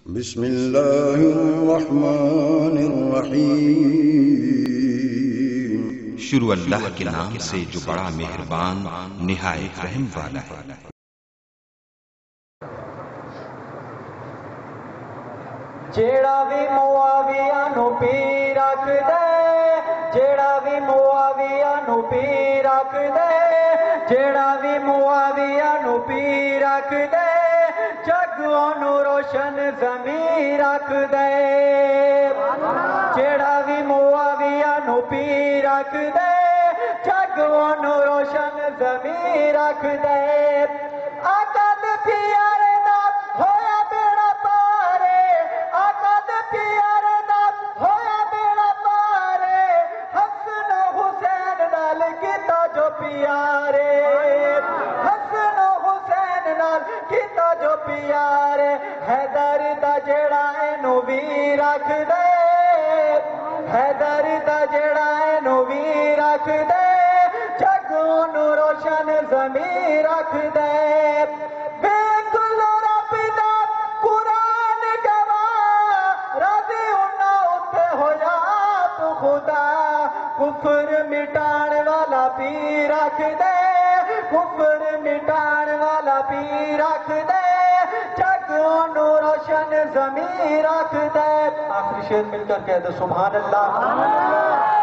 بسم اللہ الرحمن الرحیم۔ شروع اللہ کے نام سے جو بڑا مہربان نہایت رحم والا ہے۔ جیڑا بھی معاویہ نو پی رکھ دے، جیڑا بھی معاویہ نو پی رکھ دے، جیڑا بھی معاویہ نو پی رکھ دے، جگ اونوں روشن زمین رکھ دے۔ جیڑا بھی معاویہ نو پی رکھ دے، جگ اونوں روشن زمین رکھ دے۔ آقا دے پیارے نال ہویا بیڑا پارے، آقا دے پیارے نال ہویا بیڑا پارے، حسن و حسین نال کیتا جو پیارے، حسن و حسین نال کیتا جو پیارے۔ حیدر دا جیڑا اینو وی رکھ دے، حیدر دا جیڑا اینو وی رکھ دے، جگ اونوں روشن زمین رکھ دے۔ کفر مٹان والا پی رکھ دے، کفر مٹان والا پی رکھ دے، جگ اونوں روشن زمین رکھ دے۔ آخری شعر مل کر کہہ دو سبحان اللہ۔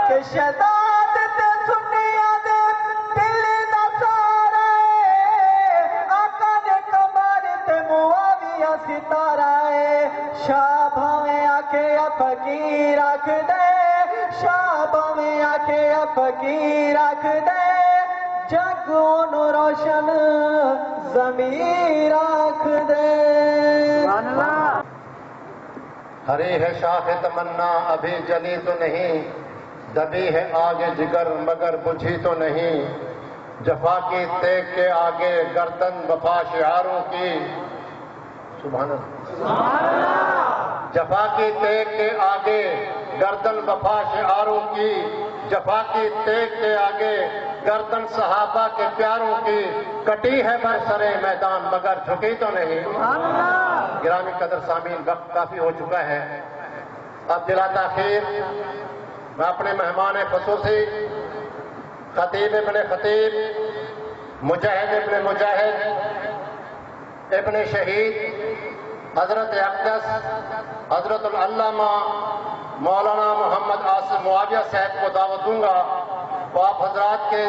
کہ شہزاد تے سنیاں دے دل دا سارا ہے، آقا دے کمر تے معاویہ ستارہ ہے۔ شاہ بھاویں آکے فقیر رکھ دے، شاہ بھاویں آکے فقیر رکھ دے، جگ اونوں روشن زمین رکھ دے۔ ہری ہے شاخ تمنا ابھی جلی تو نہیں، دبی ہے آگے جگر مگر بجھی تو نہیں، جفا کی تیغ کے آگے گردن وفا شعاروں کی، سبحان اللہ، جفا کی تیغ کے آگے گردن وفا شعاروں کی، جفا کی تیغ کے آگے گردن صحابہ کے پیاروں کی، کٹی ہے برسر میدان مگر جھکی تو نہیں۔ گرامی قدر سامعین، وقت کافی ہو چکا ہے، اب بلا تاخیر میں اپنے مہمان خصوصی خطیب ابن خطیب، مجاہد ابن مجاہد، ابن شہید حضرت اقدس حضرت العلامہ مولانا محمد آصف معاویہ صاحب کو دعوت دوں گا، وہ آپ حضرات کے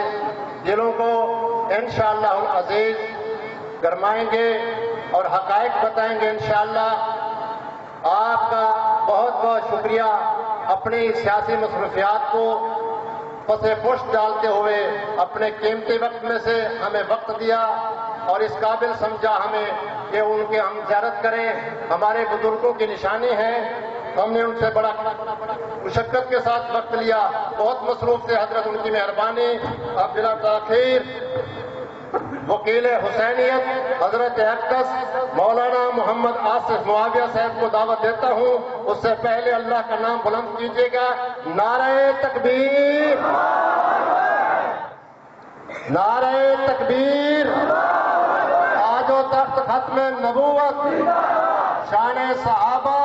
دلوں کو انشاءاللہ العزیز گرمائیں گے اور حقائق بتائیں گے انشاءاللہ۔ آپ کا بہت بہت شکریہ اپنی سیاسی مصروفیات کو پس پشت ڈالتے ہوئے اپنے قیمتی وقت میں سے ہمیں وقت دیا اور اس قابل سمجھا ہمیں کہ ان کے ہم زیارت کریں، ہمارے بزرگوں کی نشانی ہے۔ ہم نے ان سے بڑا مشقت کے ساتھ وقت لیا، بہت مصروف سے حضرت، ان کی مہربانی۔ اب بلا تاخیر وکیل حسینیت حضرت اقدس مولانا محمد آصف معاویہ صاحب کو دعوت دیتا ہوں۔ اس سے پہلے اللہ کا نام بلند کیجیے گا، نعرہ تکبیر، نعرہ تکبیر۔ آج و تخت ختم نبوت، شان صحابہ،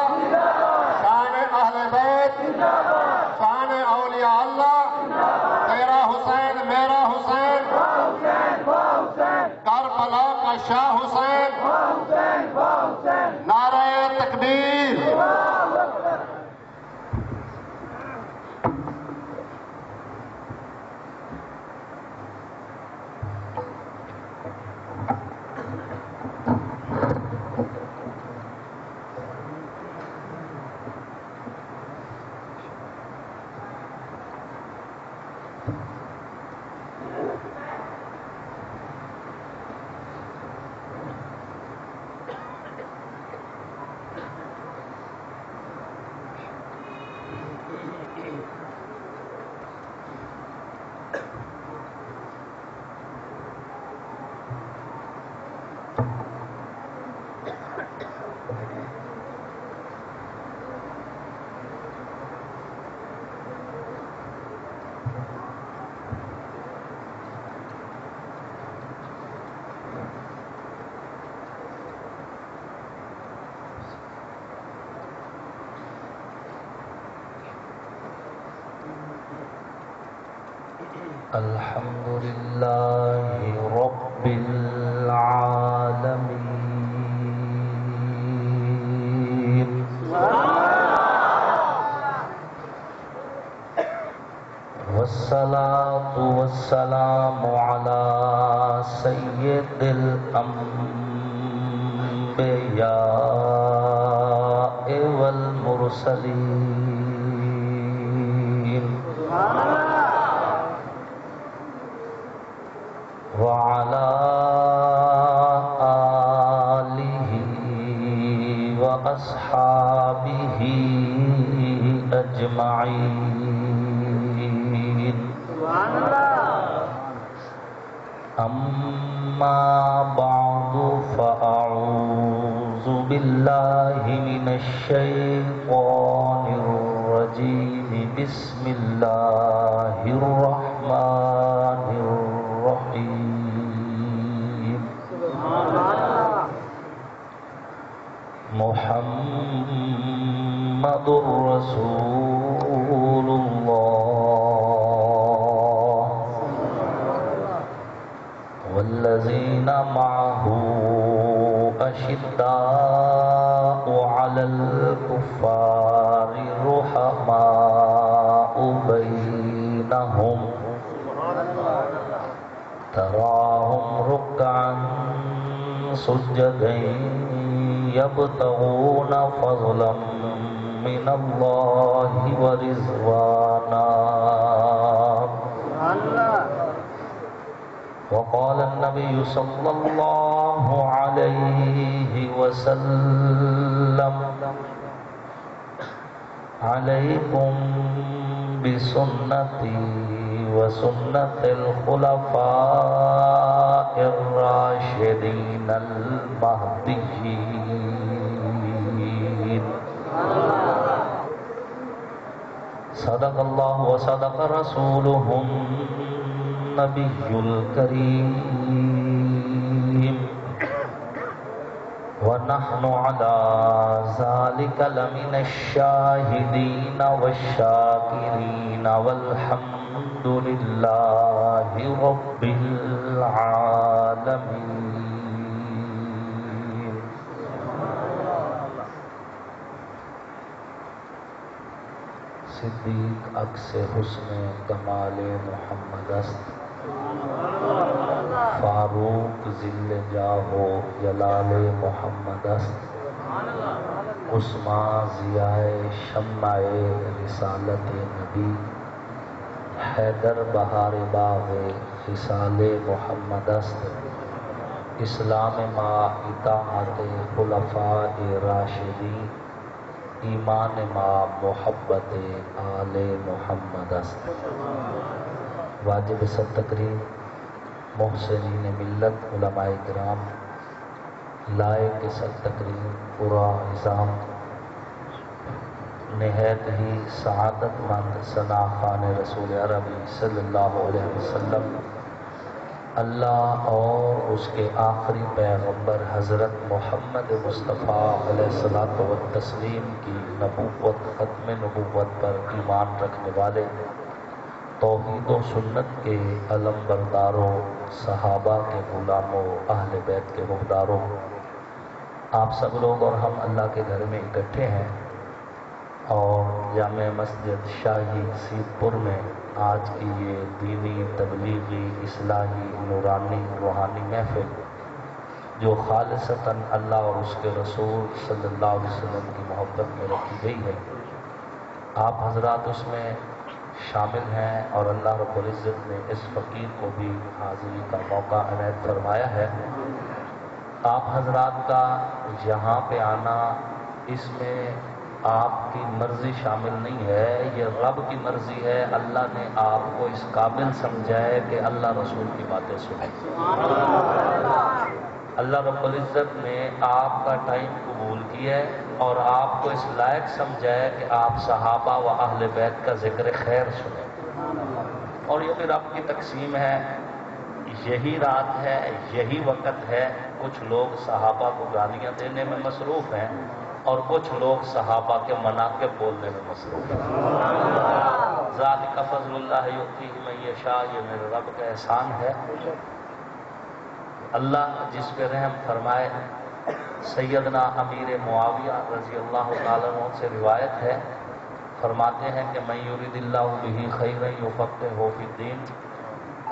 شان اہل بیت، شان اولیاء اللہ، تیرا حسین میرا حسین، کربلا کا شاہ حسین، نعرہ تکبیر۔ الحمد لله رب العالمين والصلاة والسلام على سيد الأنبياء والمرسلين وعلى آله وأصحابه أجمعين أما بعد فأعوذ بالله من الشيطان الرجيم بسم الله الرحمن الرحيم محمد رسول الله والذين معه أشداء على الكفار رحماء بينهم تراهم ركعا سجدا يبتغون فضلا من الله ورضوانا وقال النبي صلى الله عليه وسلم عليكم بسنتي وسنة الخلفاء الراشدين المهديين صدق الله وصدق رسوله النبي الكريم ونحن على ذلك لمن الشاهدين والشاكرين والحمد لله رب العالمين صدیق عکس حسن کمال محمد است فاروق ذل جاہ جلال محمد است عثمان ضیاء شمع رسالت نبی حیدر بہار باغ خصال محمد است اسلام ما اطاعت خلفاء راشدین ایمان ما محبت آل محمد است واجب سب تقریم محسنین ملت علماء کرام لائق سب تقریم پورا نظام نہایت ہی سعادت مند ثنا خوان رسول عربی صلی اللہ علیہ وسلم اللہ اور اس کے آخری پیغمبر حضرت محمد مصطفیٰ علیہ الصلوۃ والتسلیم کی نبوت ختم نبوت پر ایمان رکھنے والے توحید و سنت کے علم برداروں صحابہ کے غلاموں اہل بیت کے مقداروں آپ سب لوگ اور ہم اللہ کے گھر میں اکٹھے ہیں اور جامع مسجد شاہی سید پور میں آج کی یہ دینی تبلیغی اصلاحی نورانی روحانی محفل جو خالصتاً اللہ اور اس کے رسول صلی اللہ علیہ وسلم کی محبت میں رکھی گئی ہے آپ حضرات اس میں شامل ہیں اور اللہ رب العزت نے اس فقیر کو بھی حاضری کا موقع عنایت فرمایا ہے آپ حضرات کا یہاں پہ آنا اس میں آپ کی مرضی شامل نہیں ہے یہ رب کی مرضی ہے اللہ نے آپ کو اس قابل سمجھا ہے کہ اللہ رسول کی باتیں سنیں اللہ رب العزت نے آپ کا ٹائم قبول کیا ہے اور آپ کو اس لائق سمجھا ہے کہ آپ صحابہ و اہل بیت کا ذکر خیر سنیں اور یہ بھی رب کی تقسیم ہے یہی رات ہے یہی وقت ہے کچھ لوگ صحابہ کو گالیاں دینے میں مصروف ہیں اور کچھ لوگ صحابہ کے مناقب بولنے میں مصروف ہیں ذالک فضل اللہ یؤتیہ من یشاء، یہ میرے رب کا احسان ہے۔ اللہ جس پہ رحم فرمائے۔ سیدنا امیر معاویہ رضی اللہ تعالیٰ عنہ سے روایت ہے، فرماتے ہیں کہ من یرید اللہ بہ خیرا یفقہہ فی الدین،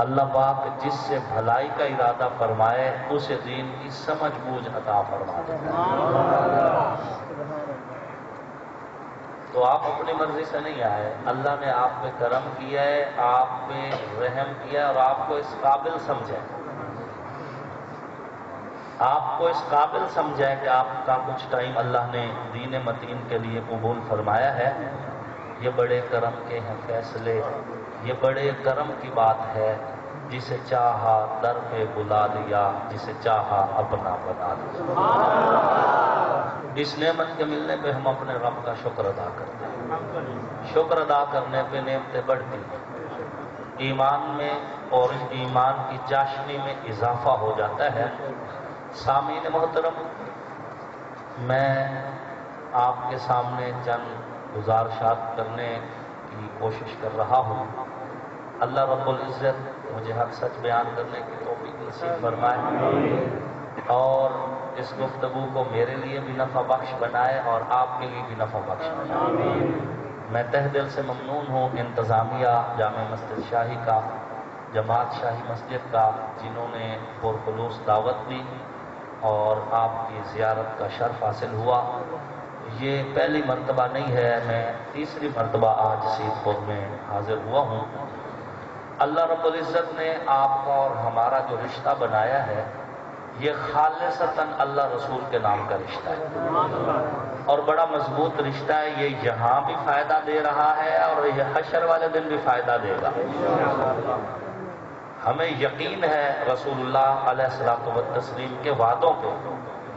اللہ پاک جس سے بھلائی کا ارادہ فرمائے اسے دین کی سمجھ بوجھ عطا فرما دیتا ہے۔ تو آپ اپنی مرضی سے نہیں آئے، اللہ نے آپ پہ کرم کیا ہے، آپ پہ رحم کیا ہے اور آپ کو اس قابل سمجھے، آپ کو اس قابل سمجھے کہ آپ کا کچھ ٹائم اللہ نے دین متین کے لیے قبول فرمایا ہے۔ یہ بڑے کرم کے ہیں فیصلے، یہ بڑے کرم کی بات ہے، جسے چاہا در پہ بلا لیا، جسے چاہا اپنا بنا لیا۔ اس نعمت کے ملنے پہ ہم اپنے رب کا شکر ادا کرتے ہیں، شکر ادا کرنے پہ نعمتیں بڑھتی ہیں، ایمان میں اور ایمان کی چاشنی میں اضافہ ہو جاتا ہے۔ سامعین محترم، میں آپ کے سامنے چند گزارشات کرنے کی کوشش کر رہا ہوں۔ اللہ رب العزت مجھے حق سچ بیان کرنے کی توفیق نصیب فرمائے اور اس گفتگو کو میرے لیے بھی نفع بخش بنائے اور آپ کے لیے بھی نفع بخش بنائے۔ میں تہ دل سے ممنون ہوں انتظامیہ جامع مسجد شاہی کا، جماعت شاہی مسجد کا، جنہوں نے پرخلوص دعوت دی اور آپ کی زیارت کا شرف حاصل ہوا۔ یہ پہلی مرتبہ نہیں ہے، میں تیسری مرتبہ آج سید پور میں حاضر ہوا ہوں۔ اللہ رب العزت نے آپ کا اور ہمارا جو رشتہ بنایا ہے یہ خالصتاً اللہ رسول کے نام کا رشتہ ہے اور بڑا مضبوط رشتہ ہے۔ یہ یہاں بھی فائدہ دے رہا ہے اور یہ حشر والے دن بھی فائدہ دے گا۔ ہمیں یقین ہے رسول اللہ علیہ الصلوۃ والتسلیم کے وعدوں پہ۔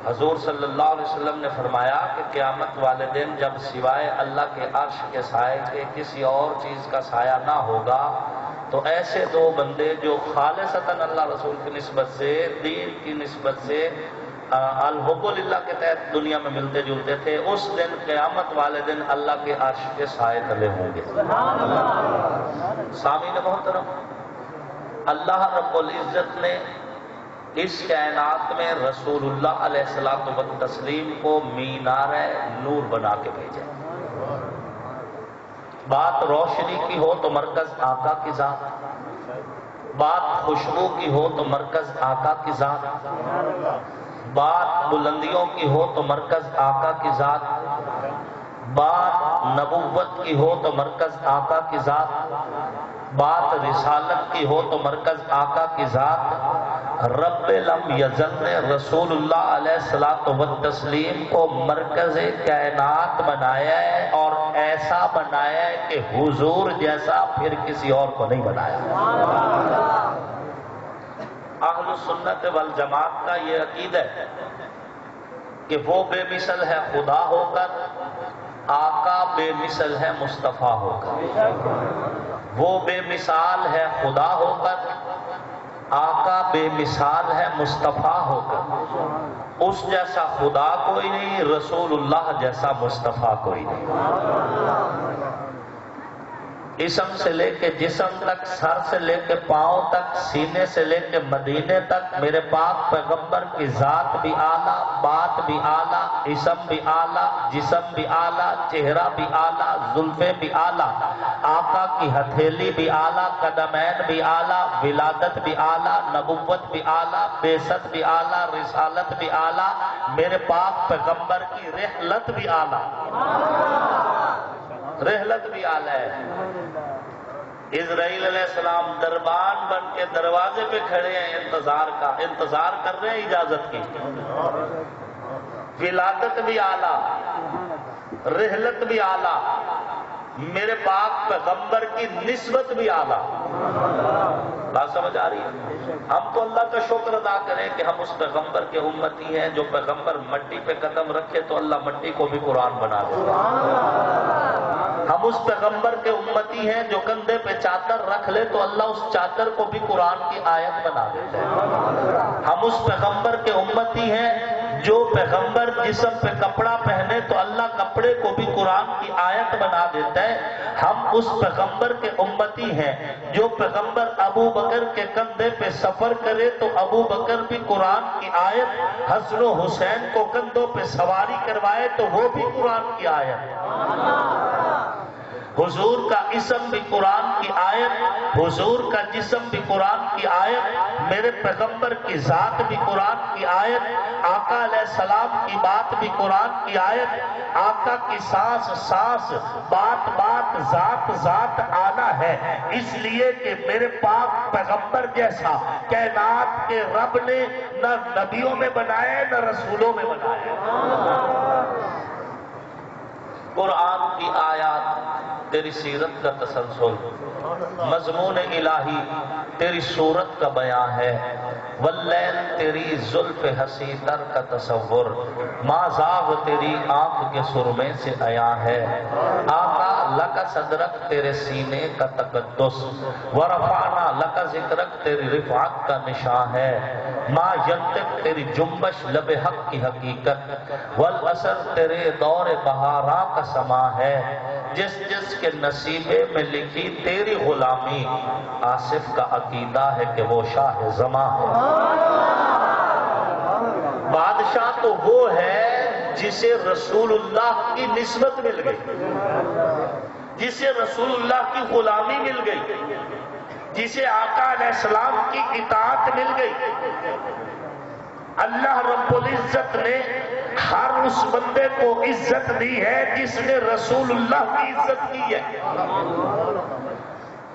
حضور صلی اللہ علیہ وسلم نے فرمایا کہ قیامت والے دن جب سوائے اللہ کے عرش کے سائے کے کسی اور چیز کا سایہ نہ ہوگا تو ایسے دو بندے جو خالصتاً اللہ رسول کی نسبت سے، دین کی نسبت سے الحب للہ کے تحت دنیا میں ملتے جلتے تھے، اس دن قیامت والے دن اللہ کے عرش کے سائے تلے ہوں گے۔ سامعین محترم، اللہ رب العزت نے اس کائنات میں رسول اللہ علیہ الصلوۃ والتسلیم کو مینار نور بنا کے بھیجا۔ بات روشنی کی ہو تو مرکز آقا کی ذات، بات خوشبو کی ہو تو مرکز آقا کی ذات، بات بلندیوں کی ہو تو مرکز آقا کی ذات، بات نبوت کی ہو تو مرکز آقا کی ذات، بات رسالت کی ہو تو مرکز آقا کی ذات۔ رب لم یزل نے رسول اللہ علیہ الصلوۃ والتسلیم کو مرکز کائنات بنایا ہے اور ایسا بنایا ہے کہ حضور جیسا پھر کسی اور کو نہیں بنایا۔ اہل سنت والجماعت کا یہ عقیدہ ہے کہ وہ بے مثل ہے خدا ہو کر، آقا بے مثل ہے مصطفیٰ ہو کر، وہ بے مثال ہے خدا ہو کر، آقا بے مثال ہے مصطفیٰ ہو کر۔ اس جیسا خدا کوئی نہیں، رسول اللہ جیسا مصطفیٰ کوئی نہیں۔ اسم سے لے کے جسم تک، سر سے لے کے پاؤں تک، سینے سے لے کے مدینے تک میرے پاک پیغمبر کی ذات بھی اعلیٰ، بات بھی اعلیٰ، اسم بھی اعلیٰ، جسم بھی اعلیٰ، چہرہ بھی اعلیٰ، زلفیں بھی اعلیٰ، آقا کی ہتھیلی بھی اعلیٰ، قدمین بھی اعلیٰ، ولادت بھی اعلیٰ، نبوت بھی اعلیٰ، بعثت بھی اعلیٰ، رسالت بھی اعلیٰ، میرے پاک پیغمبر کی رحلت بھی اعلیٰ، رحلت بھی اعلیٰ ہے۔ اسرائیل علیہ السلام دربان بن کے دروازے پہ کھڑے ہیں، انتظار کر رہے ہیں اجازت کی۔ ولادت بھی اعلیٰ، رحلت بھی اعلیٰ، میرے پاک پیغمبر کی نسبت بھی اعلیٰ۔ بات سمجھ آ رہی ہے؟ ہم تو اللہ کا شکر ادا کریں کہ ہم اس پیغمبر کے امتی ہیں۔ جو پیغمبر مٹی پہ قدم رکھے تو اللہ مٹی کو بھی قرآن بنا دیتا ہے۔ ہم اس پیغمبر کے امتی ہیں جو کندھے پہ چادر رکھ لے تو اللہ اس چادر کو بھی قرآن کی آیت بنا دیتا ہے۔ ہم اس پیغمبر کے امتی ہیں جو پیغمبر جسم پہ کپڑا پہنے تو اللہ کپڑے کو بھی قرآن کی آیت بنا بنا دیتا ہے۔ ہم اس پیغمبر کے امتی ہیں جو پیغمبر ابو بکر کے کندھے پہ سفر کرے تو ابو بکر بھی قرآن کی آیت، حسن و حسین کو کندھوں پہ سواری کروائے تو وہ بھی قرآن کی آیت، حضور کا اسم بھی قرآن کی آیت، حضور کا جسم بھی قرآن کی آیت، میرے پیغمبر کی ذات بھی قرآن کی آیت، آقا علیہ السلام کی بات بھی قرآن کی آیت، آقا کی سانس سانس، بات بات، ذات ذات آلہ ہے، اس لیے کہ میرے پاک پیغمبر جیسا کائنات کے رب نے نہ نبیوں میں بنائے نہ رسولوں میں بنائے۔ قرآن کی آیات تیری سیرت کا تسلسل، مضمون الہی تیری صورت کا بیان ہے، واللیل تیری زلف حسی تر کا تصور، ما زاغ تیری آنکھ کے سرمے سے عیاں ہے، آقا لک صدرک تیرے سینے کا تقدس، ورفعنا لک ذکرک تیری رفعت کا نشان ہے، ما ینطق تیری جنبش لب حق کی حقیقت، والعصر تیرے دور بہاراں کا سما ہے، جس جس کے نصیبے میں لکھی تیری غلامی، آصف کا عقیدہ ہے کہ وہ شاہ زماں ہے۔ بادشاہ تو وہ ہے جسے رسول اللہ کی نسبت مل گئی، جسے رسول اللہ کی غلامی مل گئی، جسے آقا علیہ السلام کی اطاعت مل گئی۔ اللہ رب العزت نے ہر اس بندے کو عزت دی ہے جس نے رسول اللہ کی عزت کی ہے۔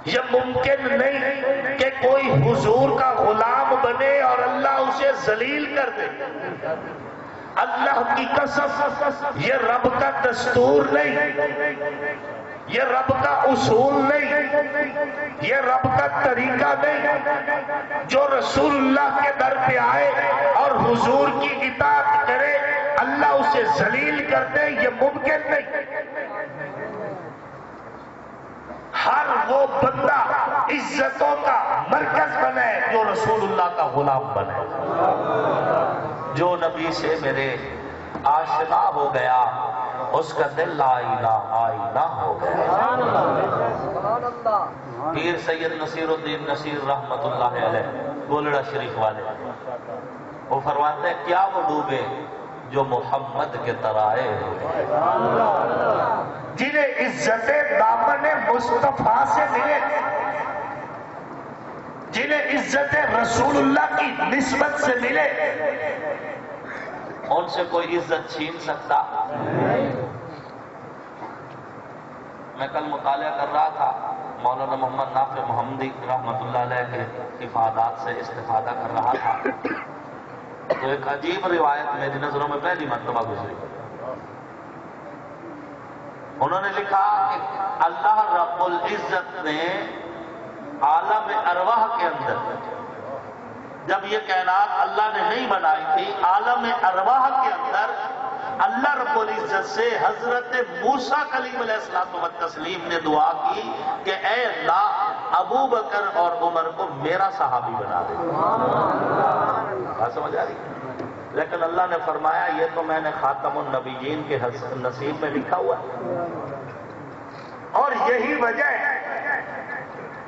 یہ ممکن نہیں کہ کوئی حضور کا غلام بنے اور اللہ اسے ذلیل کر دے۔ اللہ کی قسم یہ رب کا دستور نہیں، یہ رب کا اصول نہیں، یہ رب کا طریقہ نہیں۔ جو رسول اللہ کے در پہ آئے اور حضور کی اطاعت کرے اللہ اسے ذلیل کر دے، یہ ممکن نہیں۔ ہر وہ بندہ عزتوں کا مرکز بنے جو رسول اللہ کا غلام بنے۔ جو نبی سے میرے آشنا ہو گیا اس کا دل آئینہ آئینہ ہو گیا۔ پیر سید نصیر الدین نصیر رحمت اللہ علیہ گولڑا شریف والے، وہ فرماتے ہیں کیا وہ ڈوبے جو محمد کے ترائے ہوئے، جنہیں عزت دامن مصطفیٰ سے ملے، جنہیں عزت رسول اللہ کی نسبت سے ملے، ان سے کوئی عزت چھین سکتا؟ میں کل مطالعہ کر رہا تھا، مولانا محمد نافع محمدی رحمت اللہ علیہ کے افادات سے استفادہ کر رہا تھا، تو ایک عجیب روایت میری نظروں میں پہلی مرتبہ گزری۔ انہوں نے لکھا کہ اللہ رب العزت نے عالم ارواح کے اندر، جب یہ کائنات اللہ نے نہیں بنائی تھی، عالم ارواح کے اندر اللہ رب العزت سے حضرت موسیٰ کلیم علیہ السلام و تسلیم نے دعا کی کہ اے اللہ ابو بکر اور عمر کو میرا صحابی بنا دے۔ بات سمجھ آ رہی؟ لیکن اللہ نے فرمایا یہ تو میں نے خاتم النبیین کے نصیب میں لکھا ہوا ہے، اور یہی وجہ ہے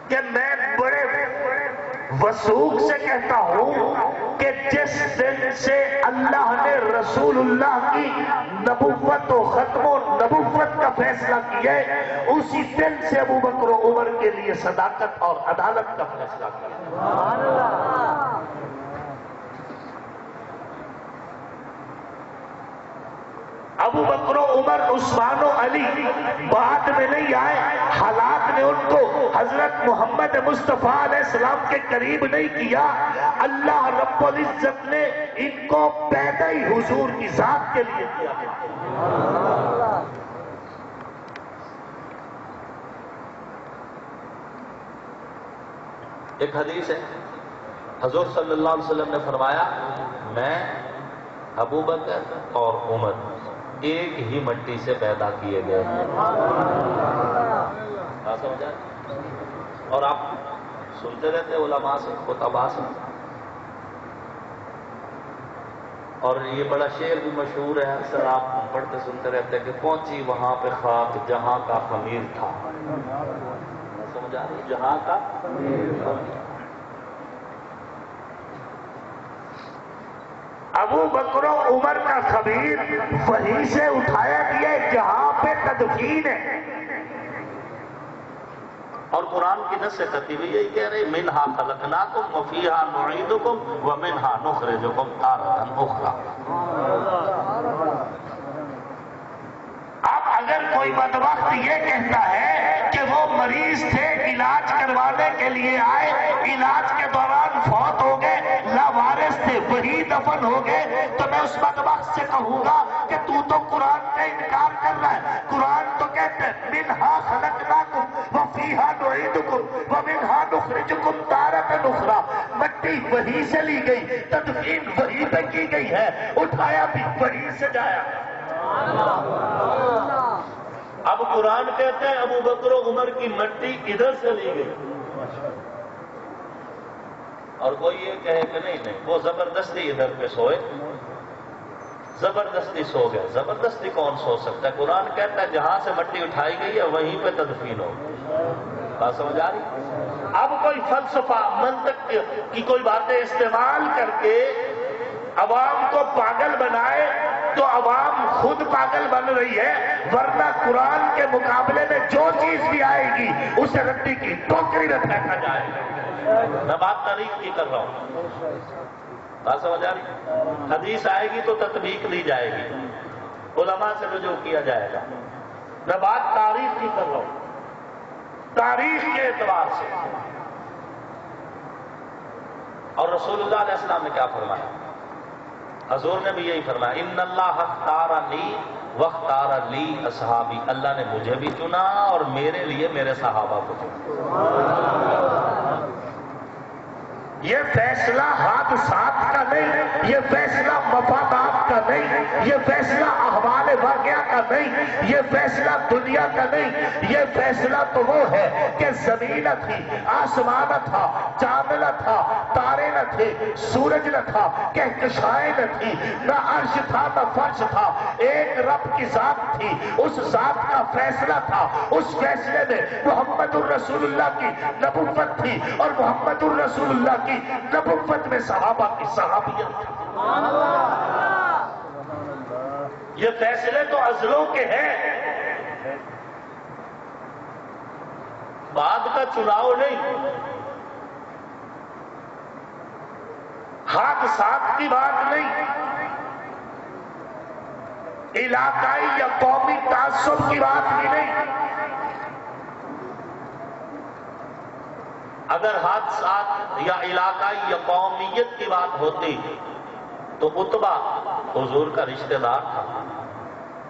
کہ میں بڑے وثوق سے کہتا ہوں کہ جس دن سے اللہ نے رسول اللہ کی نبوت و ختم و نبوت کا فیصلہ کیا ہے، اسی دن سے ابو بکر و عمر کے لیے صداقت اور عدالت کا فیصلہ کیا۔ ابو بکر و عمر عثمان و علی بعد میں نہیں آئے، حالات نے ان کو حضرت محمد مصطفیٰ علیہ السلام کے قریب نہیں کیا، اللہ رب العزت نے ان کو پیدا ہی حضور کی ذات کے لیے کیا۔ ایک حدیث ہے، حضور صلی اللہ علیہ وسلم نے فرمایا میں ابو بکر اور عمر ایک ہی مٹی سے پیدا کیے گئے ہیں۔ سمجھا؟ اور آپ سنتے رہتے علماء سے، خطباء سے، اور یہ بڑا شعر بھی مشہور ہے، اکثر آپ پڑھتے سنتے رہتے ہیں کہ پہنچی وہاں پہ خاک جہاں کا خمیر تھا. سمجھ آ رہی ہے؟ جہاں کا ابو بکر و عمر کا خمیر وہیں سے اٹھایا گیا جہاں پہ تدفین ہے. اور قرآن کی نص خطی بھی یہی کہہ رہے منہا خلقناکم وفیہا نعیدکم ومنہا نخرجکم تارۃ اخری. اب اگر کوئی بدبخت یہ کہتا ہے کہ وہ مریض تھے، علاج کروانے کے لیے آئے، علاج کے دوران فوت ہو گئے، لاوارث تھے وہی دفن ہو گئے، تو میں اس بدبخت سے کہوں گا کہ تو قرآن کا انکار کر رہا ہے. قرآن تو کہتے ہیں منہا خلقناکم وفیہا نعیدکم ومنہا نخرجکم تارۃ اخری. مٹی وہی سے لی گئی، تدفین وہی پہ کی گئی ہے، اٹھایا بھی وہی سے جایا. اب قرآن کہتے ہیں ابو بکر و عمر کی مٹی ادھر سے لی گئی، اور کوئی یہ کہے کہ نہیں وہ زبردستی ادھر پہ سوئے، زبردستی سو گئے. زبردستی کون سو سکتا ہے؟ قرآن کہتا ہے جہاں سے مٹی اٹھائی گئی ہے وہیں پہ تدفین ہو. بات سمجھ آ رہی؟ اب کوئی فلسفہ منطق کی کوئی باتیں استعمال کر کے عوام کو پاگل بنائے تو عوام خود پاگل بن رہی ہے، ورنہ قرآن کے مقابلے میں جو چیز بھی آئے گی اسے رٹی کی ٹوکری میں پھینکا جائے گا. میں بات تاریخ کی کر رہا ہوں. بات سمجھ آ رہی؟ حدیث آئے گی تو تطبیق لی جائے گی، علماء سے رجوع کیا جائے گا. میں بات تاریخ کی کر رہا ہوں، تاریخ کے اعتبار سے. اور رسول اللہ علیہ السلام نے کیا فرمایا؟ حضور نے بھی یہی فرمایا ان اللہ اختارنی واختار لی اصحابی. اللہ نے مجھے بھی چنا اور میرے لیے میرے صحابہ کو چنا. یہ فیصلہ حادثات کا نہیں، یہ فیصلہ مفادات کا نہیں، یہ فیصلہ احوال واقعہ کا نہیں، یہ فیصلہ دنیا کا نہیں. یہ فیصلہ تو وہ ہے کہ زمین نہ تھی، آسمان نہ تھا، چاند نہ تھا، تارے نہ تھے، سورج نہ تھا، کہکشائیں نہ تھی، نہ عرش تھا نہ فرش تھا. ایک رب کی ذات تھی، اس ذات کا فیصلہ تھا. اس فیصلے میں محمد الرسول اللہ کی نبوت تھی، اور محمد الرسول اللہ کی نبوت میں صحابہ کی صحابیت تھی. یہ فیصلے تو ازلوں کے ہیں، بعد کا چناؤ نہیں. حادثات کی بات نہیں، علاقائی یا قومی تعصب کی بات بھی نہیں. اگر حادثات یا علاقائی یا قومیت کی بات ہوتی تو عتبہ حضور کا رشتہ دار تھا.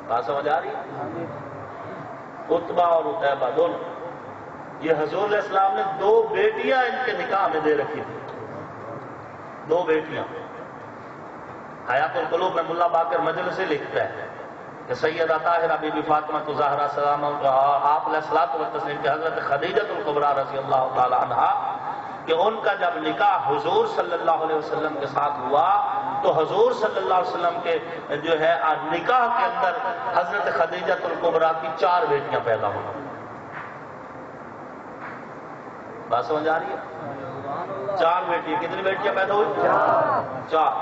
بات سمجھ آ رہی ہے؟ عتبہ اور عتیبہ دونوں، یہ حضور علیہ السلام نے 2 بیٹیاں ان کے نکاح میں دے رکھی تھی. 2 بیٹیاں. حیات القلوب میں ملا باقر مجلسی لکھتا ہے کہ سیدہ طاہرہ بی بی فاطمہ زہرا سلام آپ علیہ الصلوۃ والتسلیم کے حضرت خدیجہ الکبریٰ رضی اللہ تعالی عنہا کہ ان کا جب نکاح حضور صلی اللہ علیہ وسلم کے ساتھ ہوا تو حضور صلی اللہ علیہ وسلم کے جو ہے نکاح کے اندر حضرت خدیجہ الکبریٰ کی 4 بیٹیاں پیدا ہوئی. بات سمجھ آ رہی ہے؟ 4 بیٹیاں. کتنی بیٹیاں پیدا ہوئی؟ 4.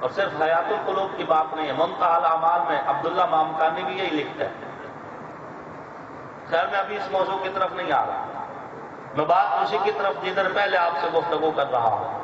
اور صرف حیات القلوب کی بات نہیں ہے، منتہی الاعمال میں عبداللہ مامکانی بھی یہی لکھتا ہے. خیر میں ابھی اس موضوع کی طرف نہیں آ رہا، میں بات اسی کی طرف جدھر پہلے آپ سے گفتگو کر رہا ہوں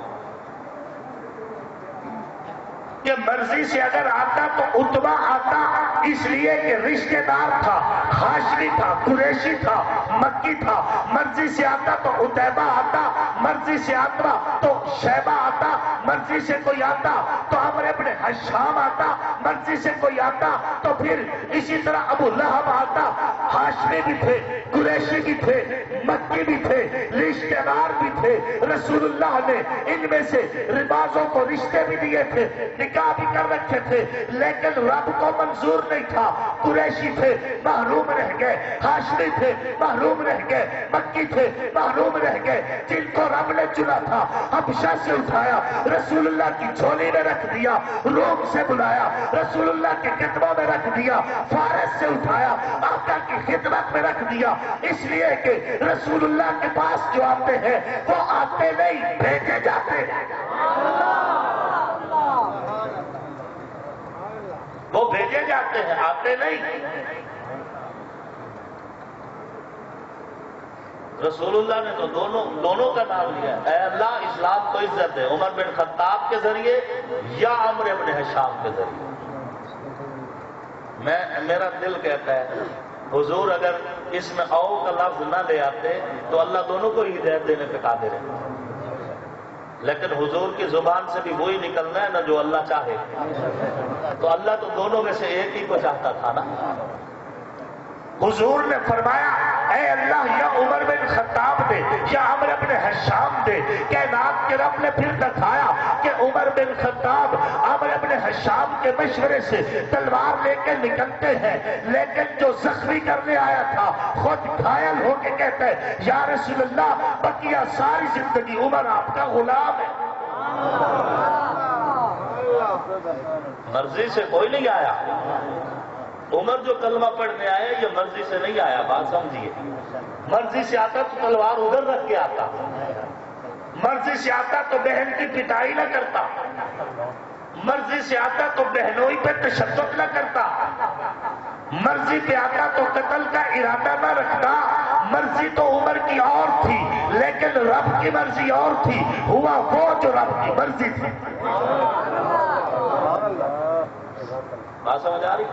کہ مرضی سے اگر آتا تو عتبہ آتا اس لیے کہ رشتہ دار تھا، ہاشمی تھا، قریشی تھا، مکی تھا. مرضی سے آتا تو عتیبہ آتا، مرضی سے آتا تو شیبہ آتا، مرضی سے کوئی آتا تو عمرو ابن حشام آتا، مرضی سے کوئی آتا تو پھر اسی طرح ابو لہب آتا. ہاشمی بھی تھے، قریشی بھی تھے، مکی بھی تھے، رشتہ دار بھی تھے. رسول اللہ نے ان میں سے ربازوں کو رشتے بھی دیے تھے، نکاح بھی کر رکھے تھے لیکن رب کو منظور نہیں تھا. قریشی تھے محروم رہ گئے, ہاشمی تھے محروم رہ گئے, مکی تھے محروم رہ گئے. جن کو رب نے چنا تھا حبشہ سے اٹھایا, رسول اللہ کی جھولی میں رکھ دیا, روم سے بلایا, رسول اللہ کے قدموں میں رکھ دیا, فارس سے اٹھایا, آقا کی خدمت میں رکھ دیا. اس لیے کہ رسول اللہ کے پاس جو آتے ہیں وہ آتے نہیں, بھیجے جاتے ہیں. وہ بھیجے جاتے ہیں, آتے نہیں. رسول اللہ نے تو دونوں کا نام لیا. اے اللہ اسلام کو عزت ہے, عمر بن خطاب کے ذریعے یا عمرو بن ہشام کے ذریعے. میرا دل کہتا ہے حضور اگر اس میں او کا لفظ نہ لے آتے تو اللہ دونوں کو ہدایت دینے پہ قادر ہے. لیکن حضور کی زبان سے بھی وہی نکلنا ہے نا جو اللہ چاہے. تو اللہ تو دونوں میں سے ایک ہی کو چاہتا تھا نا. حضور نے فرمایا اے اللہ یا عمر بن خطاب دے یا عمرو بن ہشام دے. کائنات کے رب نے پھر دکھایا کہ عمر بن خطاب عمرو بن ہشام کے مشورے سے تلوار لے کے نکلتے ہیں, لیکن جو زخمی کرنے آیا تھا خود گھائل ہو کے کہتا ہے یا رسول اللہ بقیہ ساری زندگی عمر آپ کا غلام ہے. مرضی سے کوئی نہیں آیا. عمر جو کلمہ پڑھنے آئے یہ مرضی سے نہیں آیا, بات سمجھیے. مرضی سے آتا تو تلوار ادھر رکھ کے آتا, مرضی سے آتا تو بہن کی پٹائی نہ کرتا, مرضی سے آتا تو بہنوئی پہ تشدد نہ کرتا, مرضی پہ آتا تو قتل کا ارادہ نہ رکھتا. مرضی تو عمر کی اور تھی لیکن رب کی مرضی اور تھی. ہوا وہ جو رب کی مرضی تھی. بات سمجھ آ رہی؟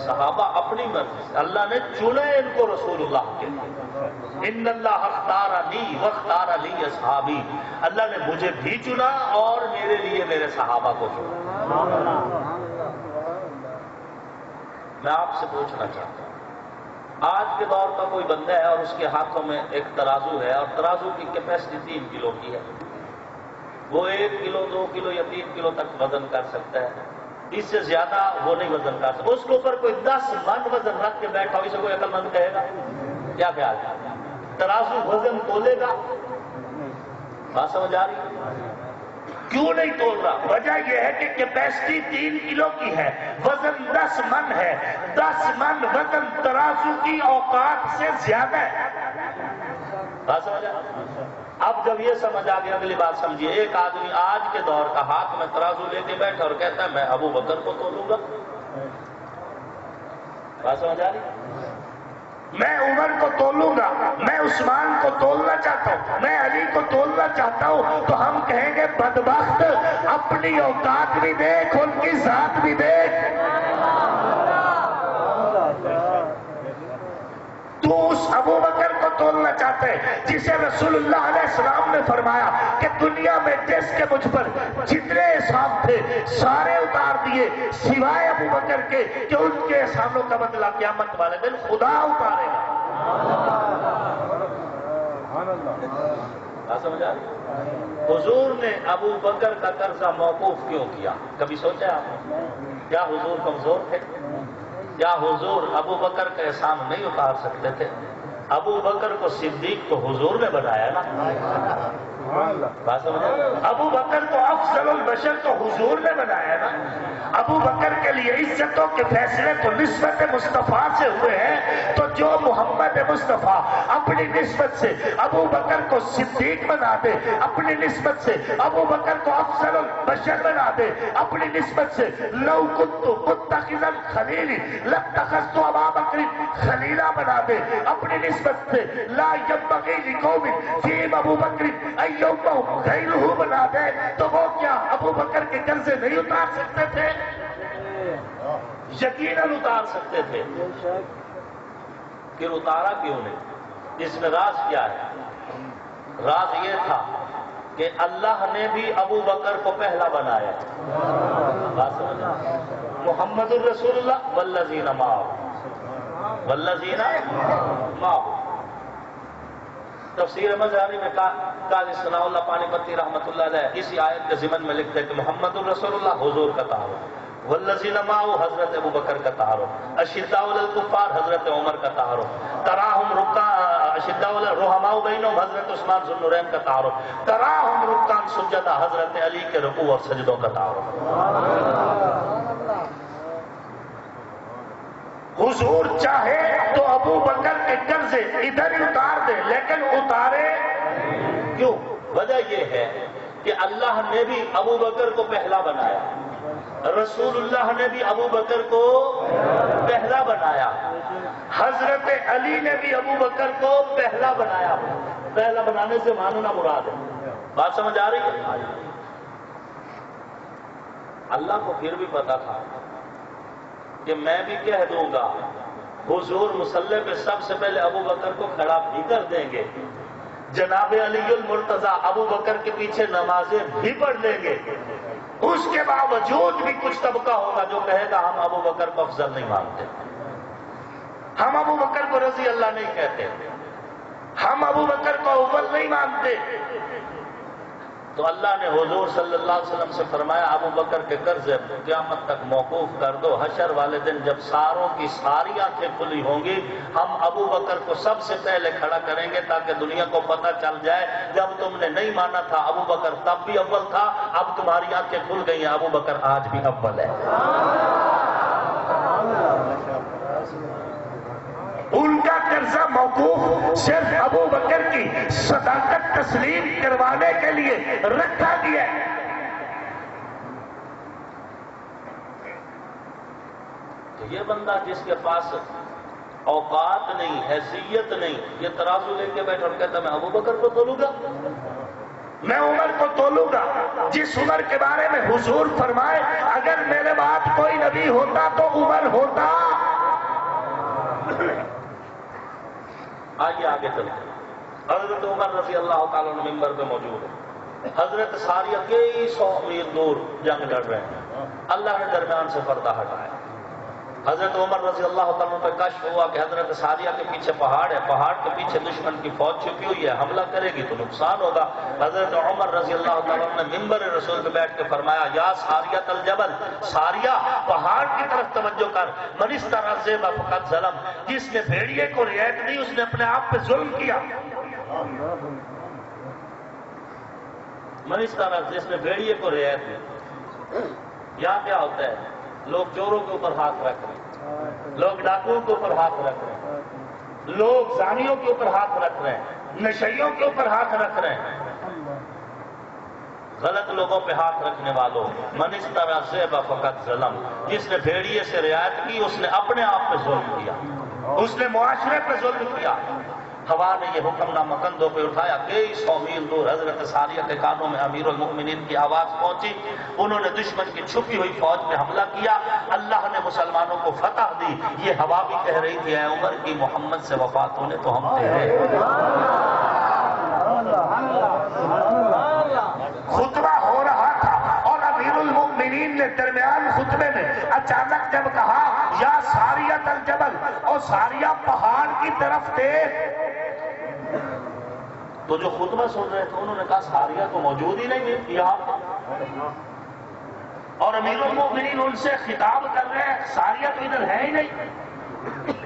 صحابہ اپنی مرضی سے, اللہ نے چنے ان کو رسول اللہ کے. ان اللہ اختارنی واختار لی اصحابی, اللہ نے مجھے بھی چنا اور میرے لیے میرے صحابہ کو چنا. میں آپ سے پوچھنا چاہتا ہوں, آج کے دور کا کوئی بندہ ہے اور اس کے ہاتھوں میں ایک ترازو ہے اور ترازو کی کیپیسٹی 3 کلو کی ہے. وہ 1 کلو 2 کلو یا 3 کلو تک وزن کر سکتا ہے, اس سے زیادہ وہ نہیں وزن کر سکتا. اس کے اوپر کوئی 10 من وزن رکھ کے بیٹھا ہو, اسے کوئی عقل مند کہے گا؟ کیا خیال ہے؟ ترازو وزن تولے گا؟ بات سمجھ آ رہی؟ کیوں نہیں تول رہا؟ وجہ یہ ہے کہ کیپیسٹی 3 کلو کی ہے, وزن 10 من ہے. 10 من وزن ترازو کی اوقات سے زیادہ ہے. بات سمجھ آ رہی؟ اب جب یہ سمجھ آ گیا اگلی بات سمجھیے. ایک آدمی آج کے دور کا ہاتھ میں ترازو لے کے بیٹھا اور کہتا ہے میں ابو بکر کو تولوں گا. بات سمجھ آ رہی؟ میں عمر کو تولوں گا, میں عثمان کو تولنا چاہتا ہوں, میں علی کو تولنا چاہتا ہوں. تو ہم کہیں گے بدبخت, اپنی اوقات بھی دیکھ, ان کی ذات بھی دیکھ. تو اس ابو بکر کو تولنا چاہتے جسے رسول اللہ علیہ السلام نے فرمایا کہ دنیا میں جس کے مجھ پر جتنے احسان تھے سارے اتار دیے سوائے ابو بکر کے کہ ان کے احسانوں کا بدلہ قیامت والے دن خدا اتارے گا. سمجھ آ رہی؟ حضور نے ابو بکر کا قرضہ موقوف کیوں کیا؟ کبھی سوچا آپ؟ کیا حضور کمزور تھے؟ کیا حضور ابو بکر کا احسان نہیں اتار سکتے تھے؟ ابو بکر کو صدیق کو حضور نے بنایا نا. بات سمجھا؟ ابو بکر کو افضل البشر تو حضور نے بنایا نا. ابو بکر کے لیے عزتوں کے فیصلے تو نسبت مصطفیٰ سے ہوئے ہیں. تو جو محمد مصطفیٰ اپنی نسبت سے ابو بکر کو صدیق بنا دے, اپنی نسبت سے ابو بکر کو افضل البشر بنا دے, اپنی نسبت سے لو کنت متخذا خلیلی لاتخذت ابا بکر خلیلا بنا دے, اپنی نسبت سے لا ينبغي لقوم فيهم ابو بکر ان يومهم غيره بنا دے, تو وہ کیا ابو بکر کے قرضے نہیں اتار سکتے تھے؟ یقیناً اتار سکتے تھے. پھر اتارا کیوں نہیں؟ اس میں راز کیا ہے؟ راز یہ تھا کہ اللہ نے بھی ابو بکر کو پہلا بنایا. بات سمجھا؟ محمد الرسول اللہ والذین معہ, والذین معہ. تفسیر مظہری میں قاضی ثناء اللہ پانی پتی رحمۃ اللہ علیہ اسی آیت کے ضمن میں لکھتے ہیں کہ محمد الرسول اللہ حضور کا تعارف، والذین معه حضرت ابو بکر کا تعارف، اشداء علی الکفار حضرت عمر کا تعارف، تراہم اشداء علی الرحماء بینہم حضرت عثمان ذو النورین کا تعارف، تراہم رکعا سجدا حضرت علی کے رکوع اور سجدوں کا تعارف۔ حضور چاہے تو ابو بکر کے قرضے ادھر ہی اتار دے، لیکن اتارے کیوں؟ وجہ یہ ہے کہ اللہ نے بھی ابو بکر کو پہلا بنایا، رسول اللہ نے بھی ابو بکر کو پہلا بنایا، حضرت علی نے بھی ابو بکر کو پہلا بنایا۔ پہلا بنانے سے ماننا مراد ہے، بات سمجھ آ رہی ہے؟ اللہ کو پھر بھی پتا تھا کہ میں بھی کہہ دوں گا حضور مصلی پہ سب سے پہلے ابو بکر کو کھڑا بھی کر دیں گے، جناب علی المرتضیٰ ابو بکر کے پیچھے نمازیں بھی پڑھ لیں گے، اس کے باوجود بھی کچھ طبقہ ہوگا جو کہے گا ہم ابو بکر کو افضل نہیں مانتے، ہم ابو بکر کو رضی اللہ نہیں کہتے، ہم ابو بکر کو اول نہیں مانتے۔ تو اللہ نے حضور صلی اللہ علیہ وسلم سے فرمایا ابو بکر کے قرض قیامت تک موقوف کر دو، حشر والے دن جب ساروں کی ساری آنکھیں کھلی ہوں گی ہم ابو بکر کو سب سے پہلے کھڑا کریں گے تاکہ دنیا کو پتہ چل جائے جب تم نے نہیں مانا تھا ابو بکر تب بھی اول تھا، اب تمہاری آنکھیں کھل گئی ہیں، ابو بکر آج بھی اول ہے۔ ان کا قرضہ موقوف صرف ابو بکر کی صداقت تسلیم کروانے کے لیے رکھا گیا ہے۔ تو یہ بندہ جس کے پاس اوقات نہیں، حیثیت نہیں، یہ ترازو لے کے بیٹھا اور کہتا میں ابو بکر کو تولوں گا، میں عمر کو تولوں گا، جس عمر کے بارے میں حضور فرمائے اگر میرے بعد کوئی نبی ہوتا تو عمر ہوتا۔ آئیے آگے چلتے ہیں۔ حضرت عمر رضی اللہ تعالیٰ عنہ ممبر پہ موجود ہے، حضرت ساریہ کئی 100 میل دور جنگ لڑ رہے ہیں، اللہ نے درمیان سے پردہ ہٹایا۔ حضرت عمر رضی اللہ تعالیٰ پہ کشف ہوا کہ حضرت ساریہ کے پیچھے پہاڑ ہے، پہاڑ کے پیچھے دشمن کی فوج چھپی ہوئی ہے، حملہ کرے گی تو نقصان ہوگا۔ حضرت عمر رضی اللہ تعالیٰ نے ممبر رسول پہ بیٹھ کے فرمایا یا ساریہ الجبل، ساریہ پہاڑ کی طرف توجہ کر، من استرزب فقد ظلم، جس نے بھیڑیے کو رعایت دی اس نے اپنے آپ پہ ظلم کیا۔ من استرزب، جس نے بھیڑیے کو رعایت دی۔ یہاں کیا ہوتا ہے؟ لوگ چوروں کے اوپر ہاتھ رکھ رہے ہیں، لوگ ڈاکوؤں کے اوپر ہاتھ رکھ رہے ہیں، لوگ زانیوں کے اوپر ہاتھ رکھ رہے ہیں، نشیوں کے اوپر ہاتھ رکھ رہے ہیں۔ غلط لوگوں پہ ہاتھ رکھنے والوں، من استرزب فقد ظلم، جس نے بھیڑیے سے رعایت کی اس نے اپنے آپ پہ ظلم کیا، اس نے معاشرے پہ ظلم کیا۔ ہوا نے یہ حکم نامہ کندھوں پہ اٹھایا، کئی 100 میل دور حضرت ساریہ کے کانوں میں امیر المؤمنین کی آواز پہنچی، انہوں نے دشمن کی چھپی ہوئی فوج پہ حملہ کیا، اللہ نے مسلمانوں کو فتح دی۔ یہ ہوا بھی کہہ رہی تھی اے عمر کی محمد سے وفات ہونے تو ہم تیرے۔ خطبہ ہو رہا تھا اور امیر المؤمنین نے درمیان خطبے میں اچانک جب کہا یا ساریہ الجبل، اور ساریہ پہاڑ کی طرف دیکھ، تو جو خطبہ سن رہے تھے انہوں نے کہا ساریہ تو موجود ہی نہیں ہے یہاں، اور امیر المؤمنین ان سے خطاب کر رہے ہیں ساریہ تو ادھر ہے ہی نہیں۔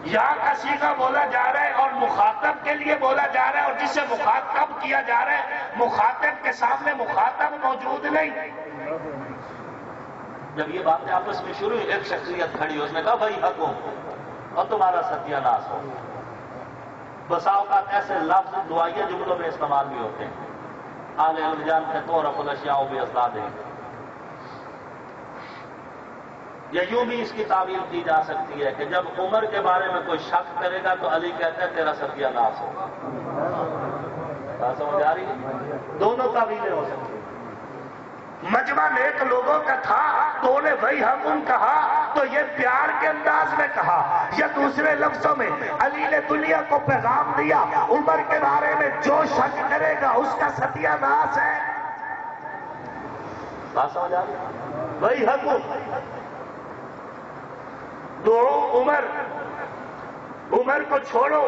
یہاں کا صیغہ بولا جا رہا ہے اور مخاطب کے لیے بولا جا رہا ہے، اور جسے مخاطب کیا جا رہا ہے مخاطب کے سامنے مخاطب موجود نہیں۔ جب یہ باتیں آپس میں شروع ہوئی ایک شخصیت کھڑی اس نے کہا بھائی حق ہو اور تمہارا ستیہ ناش ہو۔ بسا اوقات ایسے لفظ دعائیہ جملوں میں استعمال بھی ہوتے ہیں، اہل علم جانتے ہیں تو رفع الاشیاء بازداد ہے، یا یوں بھی اس کی تعبیر کی جا سکتی ہے کہ جب عمر کے بارے میں کوئی شک کرے گا تو علی کہتے ہیں تیرا ستیہ ناش ہوگا۔ بات سمجھ آ رہی ہے؟ دونوں تعبیریں ہو سکتی ہیں۔ مجمع نیک لوگوں کا تھا تو انہیں وہی حکم کہا تو یہ پیار کے انداز میں کہا، یا دوسرے لفظوں میں علی نے دنیا کو پیغام دیا عمر کے بارے میں جو شک کرے گا اس کا ستیہ ناش ہے۔ بات سمجھ آ رہی ہے؟ وہی حکم دو عمر کو چھوڑو،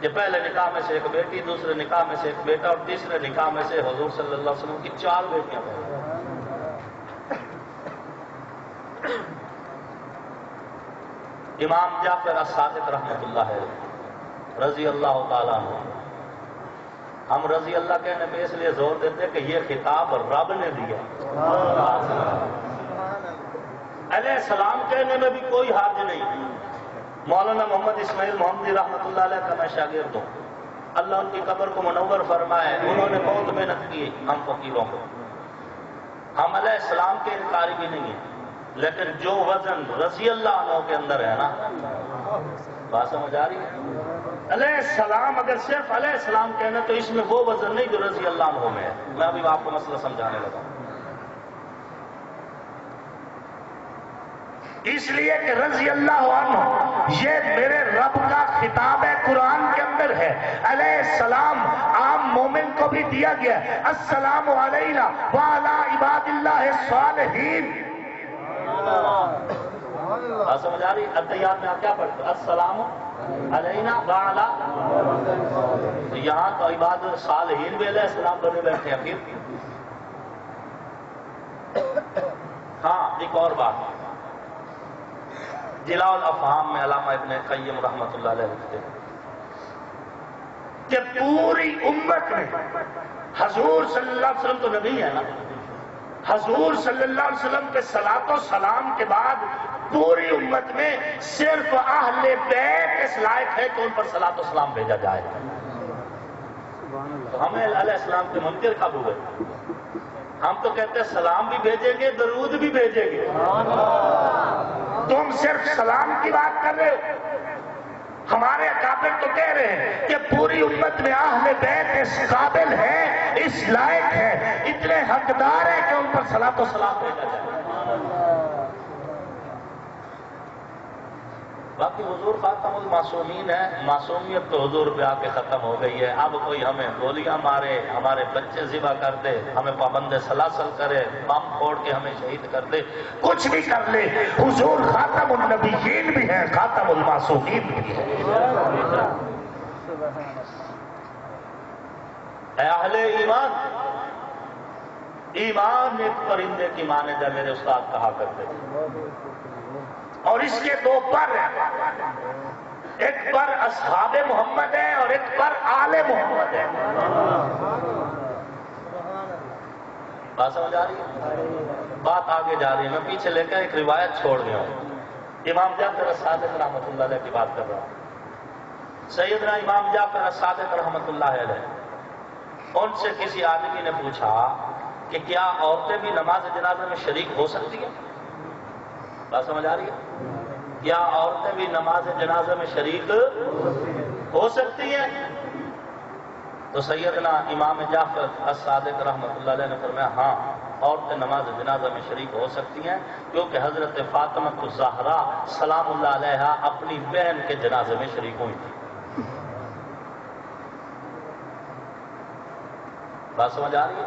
کہ پہلے نکاح میں سے ایک بیٹی، دوسرے نکاح میں سے ایک بیٹا اور تیسرے نکاح میں سے حضور صلی اللہ علیہ وسلم کی 4 بیٹیاں پیدا ہوئیں۔ امام جعفر الصادق رحمۃ اللہ علیہ رضی اللہ تعالیٰ عنہ، ہم رضی اللہ کہنے پہ اس لیے زور دیتے کہ یہ خطاب رب نے دیا، علیہ السلام کہنے میں بھی کوئی حرج نہیں۔ مولانا محمد اسماعیل محمدی رحمۃ اللہ علیہ کا میں شاگرد ہوں، اللہ ان کی قبر کو منور فرمائے، انہوں نے بہت محنت کی ہم فقیروں کو، ہم علیہ السلام کے انکاری بھی نہیں ہیں، لیکن جو وزن رضی اللہ عنہ کے اندر ہے نا، بات سمجھ آ رہی ہے؟ علیہ السلام اگر صرف علیہ السلام کہنا تو اس میں وہ وزن نہیں جو رضی اللہ عنہ میں ہے۔ میں ابھی آپ کو مسئلہ سمجھانے لگا ہوں۔ اس لیے کہ رضی اللہ عنہ یہ میرے رب کا خطاب ہے، قرآن کے اندر ہے۔ علیہ السلام عام مومن کو بھی دیا گیا، السلام علینا وعلی عباد اللہ الصالحین۔ بات سمجھ آ رہی؟ ادعیات میں آپ کیا پڑھتے ہیں؟ السلام علینا وعلی، یہاں تو عباد الصالحین بھی علیہ السلام بنے بیٹھے ہیں۔ پھر ہاں ایک اور بات، جلاء الافہام میں علامہ ابن قیم رحمۃ اللہ علیہ لکھتے ہیں کہ پوری امت میں حضور صلی اللہ علیہ وسلم تو نبی ہے نا، حضور صلی اللہ علیہ وسلم کے صلاۃ و سلام کے بعد پوری امت میں صرف اہل بیت اس لائق ہے کہ ان پر صلاۃ و سلام بھیجا جائے۔ تو ہمیں علیہ السلام کے منکر کب ہوئے؟ ہم تو کہتے ہیں سلام بھی بھیجیں گے، درود بھی بھیجیں گے۔ تم صرف سلام کی بات کر رہے ہو، ہمارے اکابر تو کہہ رہے ہیں کہ پوری امت میں اہل بیت اس قابل ہے، اس لائق ہے، اتنے حقدار ہیں کہ ان پر صلاۃ و سلام بھیجا جائے۔ باقی حضور خاتم المعصومین ہے، معصومیت تو حضور پہ آ کے ختم ہو گئی ہے۔ اب کوئی ہمیں گولیاں مارے، ہمارے بچے ذبح کر دے، ہمیں پابند سلاسل کرے، بم پھوڑ کے ہمیں شہید کر دے، کچھ بھی کر لے، حضور خاتم النبیین بھی ہے، خاتم المعصومین بھی ہے۔ اے اہل ایمان، ایمان ایک پرندے کی مانند ہے، میرے استاد کہا کرتے تھے، اور اس کے 2 پر ہیں، ایک پر اصحاب محمد ہے اور ایک پر آل محمد ہے۔ بات سمجھ آ رہی ہے؟ بات آگے جا رہی ہے، میں پیچھے لے کر ایک روایت چھوڑ گیا ہوں۔ امام جعفر الصادق رحمۃ اللہ علیہ کی بات کر رہا ہوں۔ سیدنا امام جعفر الصادق رحمۃ اللہ علیہ، ان سے کسی آدمی نے پوچھا کہ کیا عورتیں بھی نماز جنازہ میں شریک ہو سکتی ہیں؟ بات سمجھ آ رہی ہے؟ کیا عورتیں بھی نماز جنازہ میں شریک ہو سکتی ہیں؟ تو سیدنا امام جعفر الصادق رحمۃ اللہ علیہ نے فرمایا ہاں، عورتیں نماز جنازہ میں شریک ہو سکتی ہیں، کیونکہ حضرت فاطمہ الزہرا سلام اللہ علیہا اپنی بہن کے جنازے میں شریک ہوئی تھی۔ بات سمجھ آ رہی ہے؟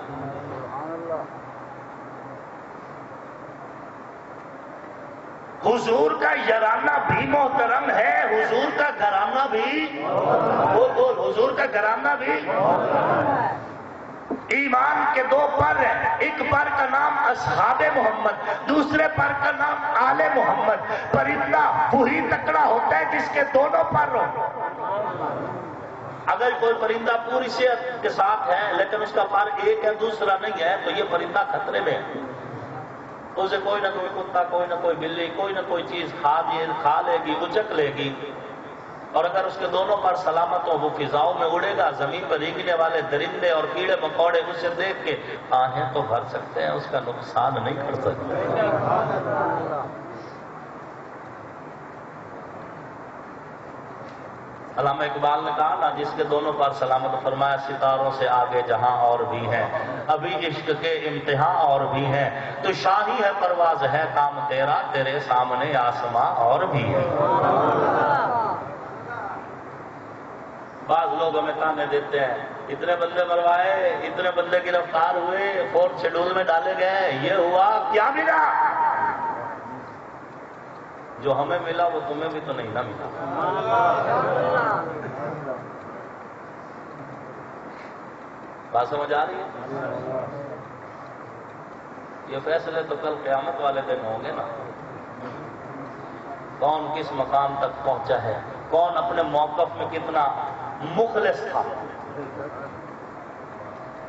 حضور کا یارانہ بھی محترم ہے، حضور کا گھرانہ بھی، بول حضور کا گھرانہ بھی۔ ایمان کے 2 پر ہیں، ایک پر کا نام اصحاب محمد، دوسرے پر کا نام آل محمد۔ پرندہ وہی تکڑا ہوتا ہے جس کے دونوں پر ہو۔ اگر کوئی پرندہ پوری صحت کے ساتھ ہے لیکن اس کا پر ایک ہے دوسرا نہیں ہے تو یہ پرندہ خطرے میں ہے، اسے کوئی نہ کوئی کتا، کوئی نہ کوئی بلی، کوئی نہ کوئی چیز کھا لے گی، اچک لے گی۔ اور اگر اس کے دونوں پر سلامت ہو، وہ فضاؤں میں اڑے گا، زمین پر رینگنے والے درندے اور کیڑے مکوڑے اسے دیکھ کے آہیں تو بھر سکتے ہیں، اس کا نقصان نہیں کر سکتے۔ علامہ اقبال نے کہا نا، جس کے دونوں پر سلامت، فرمایا ستاروں سے آگے جہاں اور بھی ہیں، ابھی عشق کے امتحان اور بھی ہیں، تو شاہی ہے پرواز ہے کام تیرا، تیرے سامنے آسماں اور بھی ہے۔ بعض لوگ ہمیں تانے دیتے ہیں، اتنے بندے مروائے، اتنے بندے گرفتار ہوئے، 4th شیڈول میں ڈالے گئے، یہ ہوا، کیا ملا؟ جو ہمیں ملا وہ تمہیں بھی تو نہیں نہ ملا۔ بات سمجھ آ رہی ہے؟ یہ فیصلے تو کل قیامت والے دن ہوں گے نا، کون کس مقام تک پہنچا ہے، کون اپنے موقف میں کتنا مخلص تھا۔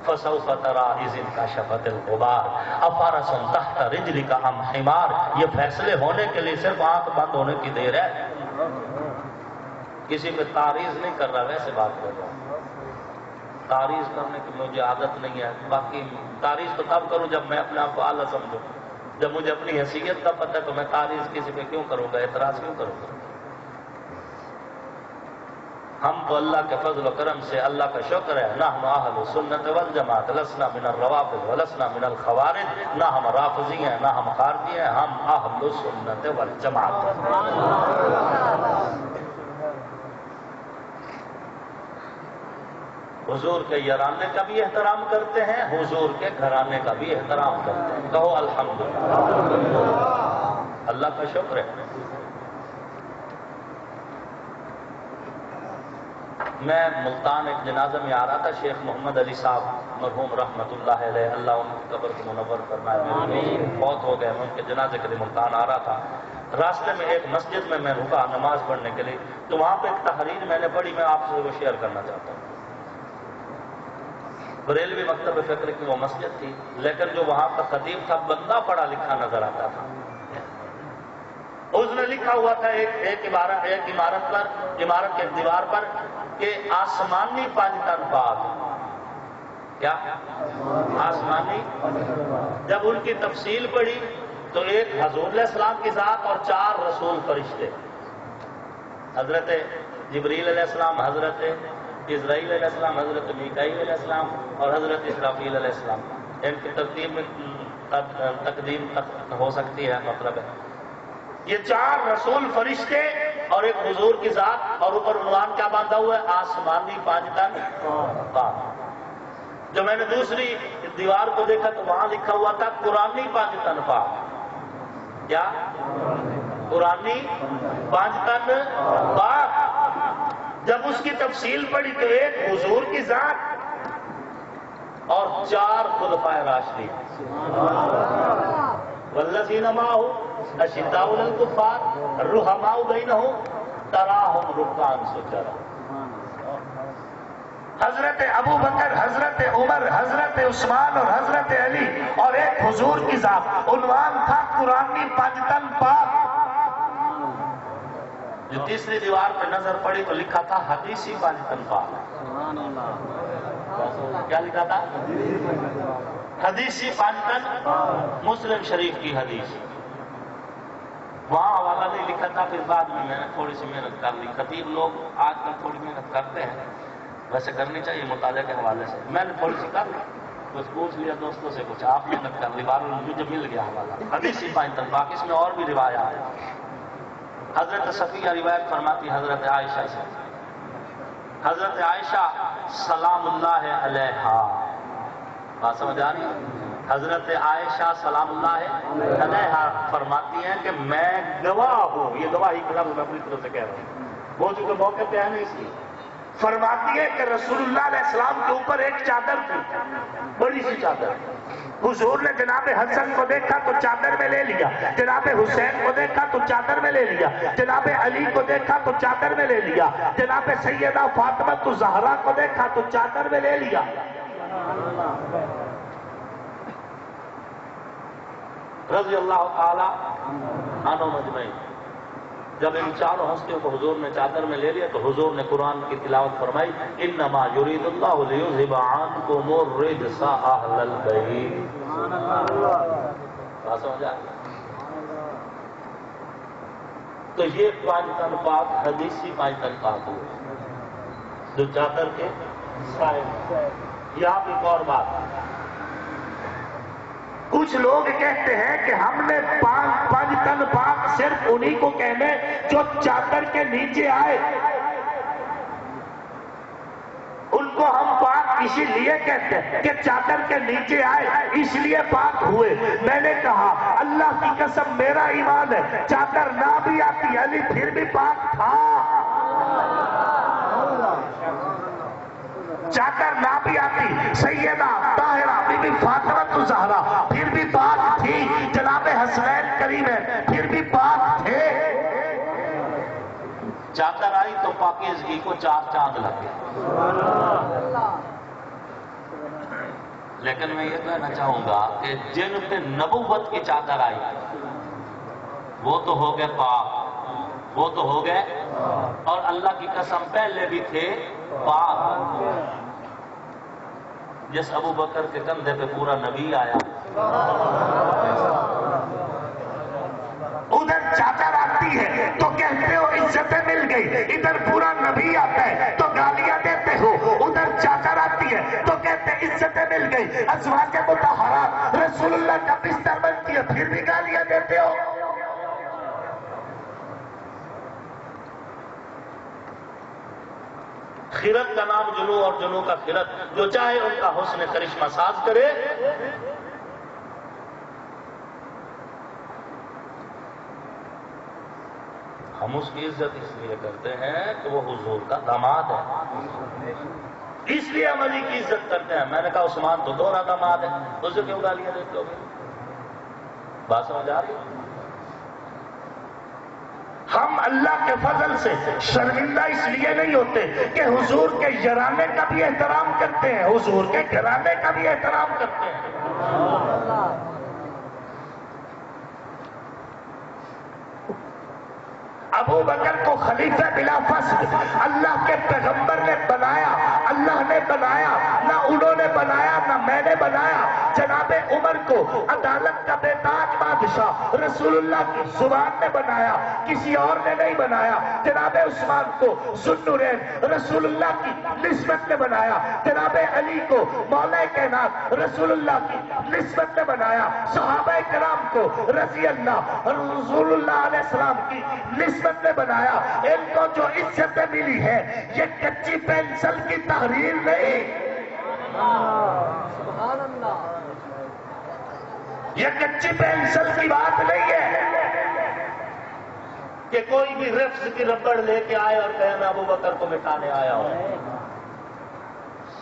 فَسَوْفَ تَرَىٰ إِذِ انْكَشَفَتِ الْغُبَارُ أَفَرَسٌ تَحْتَ رِجْلِكَ أَمْ حِمَارٌ۔ یہ فیصلے ہونے کے لیے صرف آنکھ بند ہونے کی دیر ہے، کسی پہ تعریض نہیں کر رہا، ویسے بات کر رہا ہوں۔ تعریض کرنے کی مجھے عادت نہیں ہے، باقی تعریض تو تب کروں جب میں اپنے آپ کو اعلیٰ سمجھوں، جب مجھے اپنی حیثیت کا پتہ ہے تو میں تعریض کسی پہ کیوں کروں گا، اعتراض کیوں کروں گا۔ ہم تو اللہ کے فضل و کرم سے اللہ کا شکر ہے، نہ ہم اہل سنت والجماعت، لسنا من الروافض ولسنا من الخوارج، نہ ہم رافضی ہیں نہ ہم خارجی ہیں، ہم اہل سنت والجماعت ہیں۔ حضور کے یارانے کا بھی احترام کرتے ہیں، حضور کے گھرانے کا بھی احترام کرتے ہیں، کہو الحمدللہ، اللہ کا شکر ہے۔ میں ملتان ایک جنازہ میں آ رہا تھا، شیخ محمد علی صاحب مرحوم رحمۃ اللہ علیہ، اللہ ان کی قبر کو منور فرمائے، بہت ہو گئے، میں ان کے جنازے کے لیے ملتان آ رہا تھا۔ راستے میں ایک مسجد میں رکا نماز پڑھنے کے لیے، تو وہاں پہ ایک تحریر میں نے پڑھی، میں آپ سے وہ شیئر کرنا چاہتا ہوں۔ بریلوی مکتب فکر کی وہ مسجد تھی، لیکن جو وہاں کا خطیب تھا بندہ پڑھا لکھا نظر آتا تھا۔ اس نے لکھا ہوا تھا ایک عمارت پر، عمارت کے دیوار پر کہ آسمانی پانچتن پاک، کیا آسمانی؟ جب ان کی تفصیل پڑھی تو ایک حضور علیہ السلام کی ذات اور 4 رسول فرشتے، حضرت جبریل علیہ السلام، حضرت اسرائیل علیہ السلام، حضرت میکائیل علیہ السلام اور حضرت اسرافیل علیہ السلام، ان کی ترتیب میں تقدیم ہو سکتی ہے، مطلب ہے یہ 4 رسول فرشتے اور ایک حضور کی ذات، اور اوپر عنوان کیا باندھا ہوا ہے؟ آسمانی پانچتن پاک۔ جب میں نے دوسری دیوار کو دیکھا تو وہاں لکھا ہوا تھا قرآنی پانچتن پاک، کیا قرآنی پانچتن پاک۔ جب اس کی تفصیل پڑھی تو ایک حضور کی ذات اور 4 خلفائے راشدین، والذین معہ اشداء علی الکفار رحماء بینہم تراہم رکعا سجدا۔ حضرت ابو بکر، حضرت عمر، حضرت عثمان اور حضرت علی اور ایک حضور کی ذات، عنوان تھا قرآنی پانچتن پاک۔ جو تیسری دیوار پہ نظر پڑی تو لکھا تھا حدیثی پانچتن پاک۔ کیا لکھا تھا؟ حدیثی پانچتن، مسلم شریف کی حدیث۔ وہاں حوالہ نہیں لکھا تھا، پھر بعد میں نے تھوڑی سی محنت کر لی۔ خطیب لوگ آج کل تھوڑی محنت کرتے ہیں، ویسے کرنی چاہیے مطالعہ کے حوالے سے، میں نے تھوڑی سی کر لی، کچھ پوچھ لیا دوستوں سے، کچھ آپ محنت کر لی، بار مجھے مل گیا حوالہ حدیثی پانچتن پاک۔ اس میں اور بھی روایات ہیں۔ حضرت صفیہ روایت فرماتی حضرت عائشہ سے، حضرت عائشہ سلام اللہ علیہا، بات سمجھ آ رہی ہے؟ حضرت عائشہ سلام اللہ علیہا فرماتی ہیں کہ میں گواہ ہوں، یہ گواہی کا لفظ میں اپنی طرف سے کہہ رہا ہوں، وہ چونکہ موقع پہ ہے نہیں اس لیے، فرماتی ہے کہ رسول اللہ علیہ السلام کے اوپر ایک چادر تھی، بڑی سی چادر۔ حضور نے جناب حسن کو دیکھا تو چادر میں لے لیا، جناب حسین کو دیکھا تو چادر میں لے لیا، جناب علی کو دیکھا تو چادر میں لے لیا، جناب سیدہ فاطمہ الزہرا کو دیکھا تو چادر میں لے لیا۔ رضی اللہ تعالی عنہم اجمعین۔ جب ان 4 ہستیوں کو حضور نے چادر میں لے لیا تو حضور نے قرآن کی تلاوت فرمائی، انما یرید اللہ لیذھب عنکم الرجس اہل البیت۔ بات سمجھا؟ تو یہ پانچتن پاک حدیثی پانچتن پاک ہوئے جو چادر کے سائے۔ یہاں پہ ایک اور بات، کچھ لوگ کہتے ہیں کہ ہم نے پانچتن پاک صرف انہی کو کہنے جو چادر کے نیچے آئے، ان کو ہم پاک اسی لیے کہتے ہیں کہ چادر کے نیچے آئے اس لیے پاک ہوئے۔ میں نے کہا اللہ کی قسم میرا ایمان ہے چادر نہ بھی آتی علی پھر بھی پاک تھا، چادر نہ بھی آتی سیدہ طاہرہ بی بی فاطمہ الزہرا، پھر بھی پاک تھی، جناب حسنین کریم ہے پھر بھی پاک تھے۔ چادر آئی تو پاکیزگی کو چار چاند لگ گئے۔ لیکن میں یہ کہنا چاہوں گا کہ جن پہ نبوت کی چادر آئی وہ تو ہو گئے پاک، وہ تو ہو گئے، اور اللہ کی قسم پہلے بھی تھے پاک۔ جس ابو بکر کے کندھے پہ پورا نبی آیا، ادھر چادر آتی ہے تو کہتے ہو عزتیں مل گئی، ادھر پورا نبی آتا ہے تو گالیاں دیتے ہو، ادھر چادر آتی ہے تو کہتے عزتیں مل گئی، ازواج مطہرات رسول اللہ کا بستر بنتی ہے پھر بھی گالیاں دیتے ہو۔ خرد کا نام جنو اور جنو کا خرد، جو چاہے ان کا حسن کرشمہ ساز کرے۔ ہم اس کی عزت اس لیے کرتے ہیں کہ وہ حضور کا داماد ہے، اس لیے ہم علی کی عزت کرتے ہیں۔ میں نے کہا عثمان تو دوہرا داماد ہے، اسے کیوں گالیاں دیتے ہو؟ بات سمجھ آ رہی؟ ہم اللہ کے فضل سے شرمندہ اس لیے نہیں ہوتے کہ حضور کے یرانے کا بھی احترام کرتے ہیں، حضور کے گھرانے کا بھی احترام کرتے ہیں۔ ابو بکر کو خلیفہ بلا فصل اللہ کے پیغمبر نے بنایا، اللہ نے بنایا، نہ انہوں نے بنایا نہ میں نے بنایا۔ جناب عمر کو عدالت کا بے تاج بادشاہ رسول اللہ کی زبان نے بنایا، کسی اور نے نہیں بنایا۔ جناب عثمان کو ذوالنورین رسول اللہ کی نسبت نے بنایا، جناب علی کو مولا کائنات رسول اللہ کی نسبت نے بنایا، صحابہ کرام کو رضی اللہ رسول اللہ علیہ السلام کی نسبت نے بنایا۔ ان کو جو عزتیں ملی ہے یہ کچی پینسل کی تحریر نہیں، یہ کچی پینسل کی بات نہیں ہے کہ کوئی بھی رفظ کی ربڑ لے کے آئے اور کہے میں ابو بکر کو مٹانے آیا ہوں،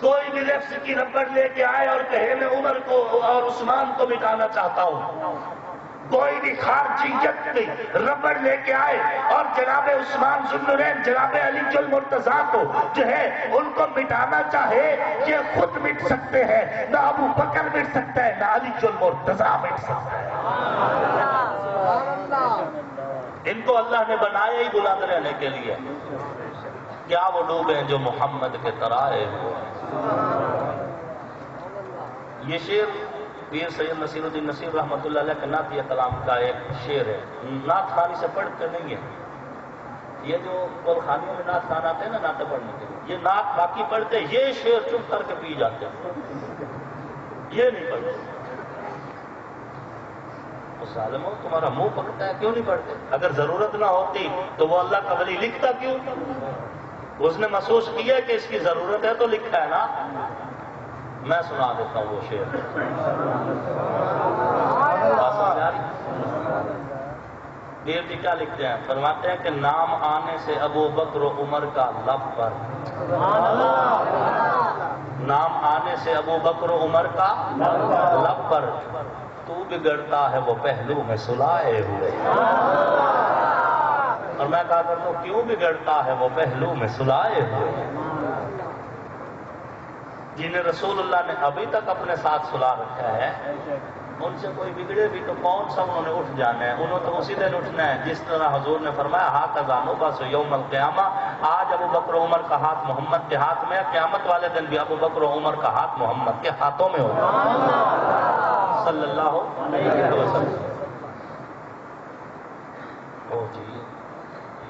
کوئی بھی لفظ کی ربڑ لے کے آئے اور کہے میں عمر کو اور عثمان کو مٹانا چاہتا ہوں، کوئی بھی خارجیت کی ربڑ لے کے آئے اور جناب عثمان ذوالنورین جناب علی المرتضیٰ کو جو ہے ان کو مٹانا چاہے، یہ خود مٹ سکتے ہیں، نہ ابو بکر مٹ سکتا ہے نہ علی المرتضیٰ مٹ سکتا ہے۔ ان کو اللہ نے بنایا ہی بلند رہنے کے لیے، کیا وہ لوگ ہیں جو محمد کے ترائے ہوئے۔ یہ شعر پیر سید نصیر الدین نصیر رحمۃ اللہ علیہ کے نعتیہ کلام کا ایک شعر ہے، نعت خوانی سے پڑھ کے نہیں ہے، یہ جو قلخانیوں میں نعت خوان آتے ہیں نا نعتیں پڑھنے کے لیے، یہ نعت باقی پڑھتے، یہ شعر چپ کر کے پی جاتے ہیں، یہ نہیں پڑھتے۔ ظالموں تمہارا منہ پکتا ہے، کیوں نہیں پڑھتے؟ اگر ضرورت نہ ہوتی تو وہ اللہ کا ولی لکھتا کیوں؟ اس نے محسوس کیا کہ اس کی ضرورت ہے تو لکھا ہے نا۔ میں سنا دیتا ہوں وہ شعر، پیر جی کیا لکھتے ہیں؟ فرماتے ہیں کہ نام آنے سے ابو بکر و عمر کا لب پر، نام آنے سے ابو بکر و عمر کا لب پر، تو بگڑتا ہے وہ پہلو میں سلائے ہوئے۔ اور میں کہا کرتا ہوں کیوں بگڑتا ہے وہ پہلو میں سلائے ہوئے؟ جنہیں رسول اللہ نے ابھی تک اپنے ساتھ سلا رکھا ہے، ان سے کوئی بگڑے بھی تو کون سا انہوں نے اٹھ جانا ہے، انہوں تو اسی دن اٹھنا ہے جس طرح حضور نے فرمایا ہاتھ ازانو بس یوم القیامہ، آج ابو بکر و عمر کا ہاتھ محمد کے ہاتھ میں ہے، قیامت والے دن بھی ابو بکر و عمر کا ہاتھ محمد کے ہاتھوں میں ہوگا صلی اللہ علیہ وسلم۔ او جی،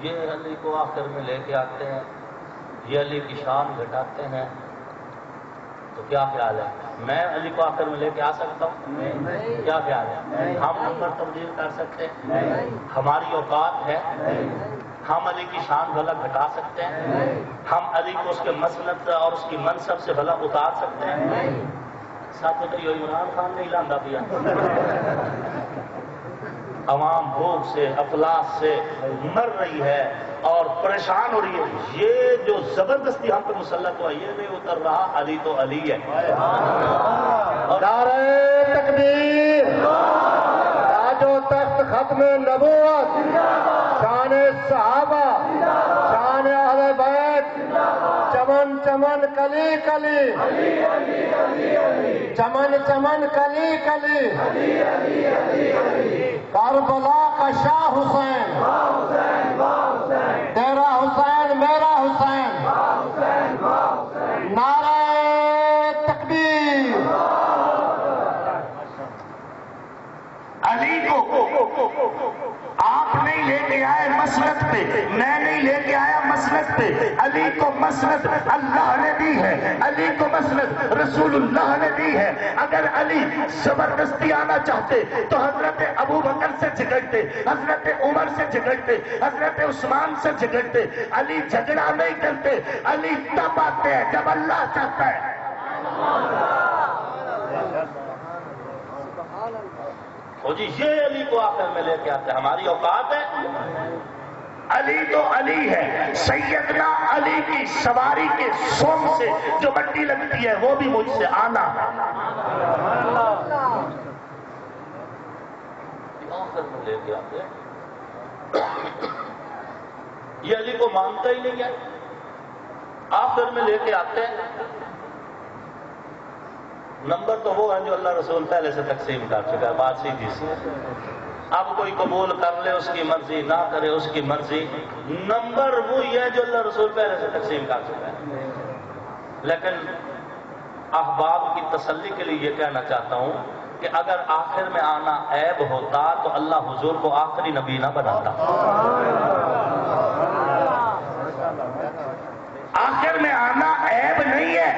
یہ علی کو آخر میں لے کے آتے ہیں، یہ علی کی شان گھٹاتے ہیں، تو کیا خیال ہے میں علی کو آخر میں لے کے آ سکتا ہوں؟ کیا خیال ہے ہم نمبر تبدیل کر سکتے ہیں؟ ہماری اوقات ہے؟ ہم علی کی شان بھلا گھٹا سکتے ہیں؟ ہم علی کو اس کے مسند اور اس کی منصب سے بھلا اتار سکتے ہیں؟ ساتھ تو یہ عمران خان نہیں لاندہ دیا، عوام بھوک سے افلاس سے مر رہی ہے اور پریشان ہو رہی ہے، یہ جو زبردستی ہم پہ مسلط ہوا یہ نہیں اتر رہا، علی تو علی ہے۔ اور نعرہ تکبیر، تاج و تخت ختم نبوت، شان صحابہ، شان اہل بیت، چمن چمن کلی کلی، چمن چمن کلی کلی، کربلا کا شاہ حسین، تیرا حسین میرا حسین، نعرہ تکبیر۔ علی کو آپ نہیں لے کے آئے مسند پہ، میں نہیں لے کے آیا مسند پہ، علی کو مسند اللہ نے دی ہے، علی کو مسند رسول اللہ نے دی ہے۔ اگر علی زبردستی آنا چاہتے تو حضرت ابو بکر سے جھگڑتے، حضرت عمر سے جھگڑتے، حضرت عثمان سے جھگڑتے۔ علی جھگڑا نہیں کرتے، علی تب آتے ہیں جب اللہ چاہتا ہے۔ وہ جی یہ علی کو آخر میں لے کے آتے ہیں، ہماری اوقات ہے؟ علی تو علی ہے، سیدنا علی کی سواری کے سوم سے جو مٹی لگتی ہے وہ بھی مجھ سے آنا ہے۔ آخر میں لے کے آتے ہیں، یہ علی کو مانتا ہی نہیں ہے، آخر میں لے کے آتے ہیں۔ نمبر تو وہ ہے جو اللہ رسول پہلے سے تقسیم کر چکا ہے، بات سیدھی سی۔ اب کوئی قبول کر لے اس کی مرضی، نہ کرے اس کی مرضی، نمبر وہی ہے جو اللہ رسول پہلے سے تقسیم کر چکا ہے۔ لیکن احباب کی تسلی کے لیے یہ کہنا چاہتا ہوں کہ اگر آخر میں آنا عیب ہوتا تو اللہ حضور کو آخری نبی نہ بناتا۔ آخر میں آنا عیب نہیں ہے،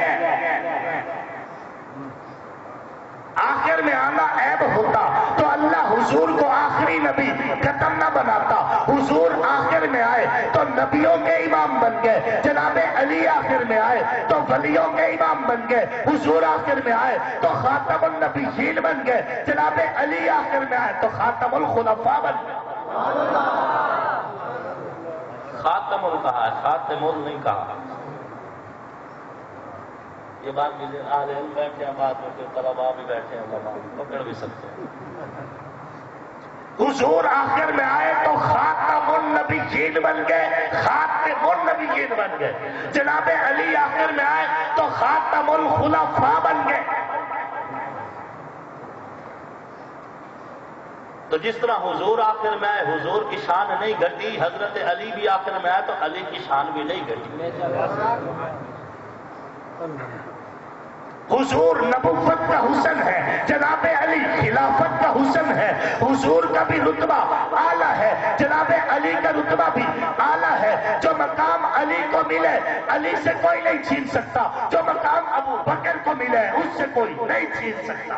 آخر میں آنا عیب ہوتا تو اللہ حضور کو آخری نبی ختم نہ بناتا۔ حضور آخر میں آئے تو نبیوں کے امام بن گئے، جناب علی آخر میں آئے تو ولیوں کے امام بن گئے، حضور آخر میں آئے تو خاتم النبیین بن گئے، جناب علی آخر میں آئے تو خاتم الخلفاء بن گئے۔ خاتم ال کہا ہے، خاتم ال نہیں کہا۔ یہ بات بھی اہل علم بیٹھے ہیں، بات میں طلباء بھی بیٹھے ہیں، علماء پکڑ بھی سکتے ہیں۔ حضور آخر میں آئے تو خاتم النبیین بن گئے، خاتم النبیین بن گئے، جناب علی آخر میں آئے تو خاتم الخلفاء بن گئے۔ تو جس طرح حضور آخر میں آئے حضور کی شان نہیں گھٹی، حضرت علی بھی آخر میں آئے تو علی کی شان بھی نہیں گھٹی۔ حضور نبوت کا حسن ہے، جناب علی خلافت کا حسن ہے، حضور کا بھی رتبہ اعلیٰ ہے، جناب علی کا رتبہ بھی اعلیٰ ہے۔ جو مقام علی کو ملے علی سے کوئی نہیں چھین سکتا، جو مقام ابو بکر کو ملے اس سے کوئی نہیں چھین سکتا۔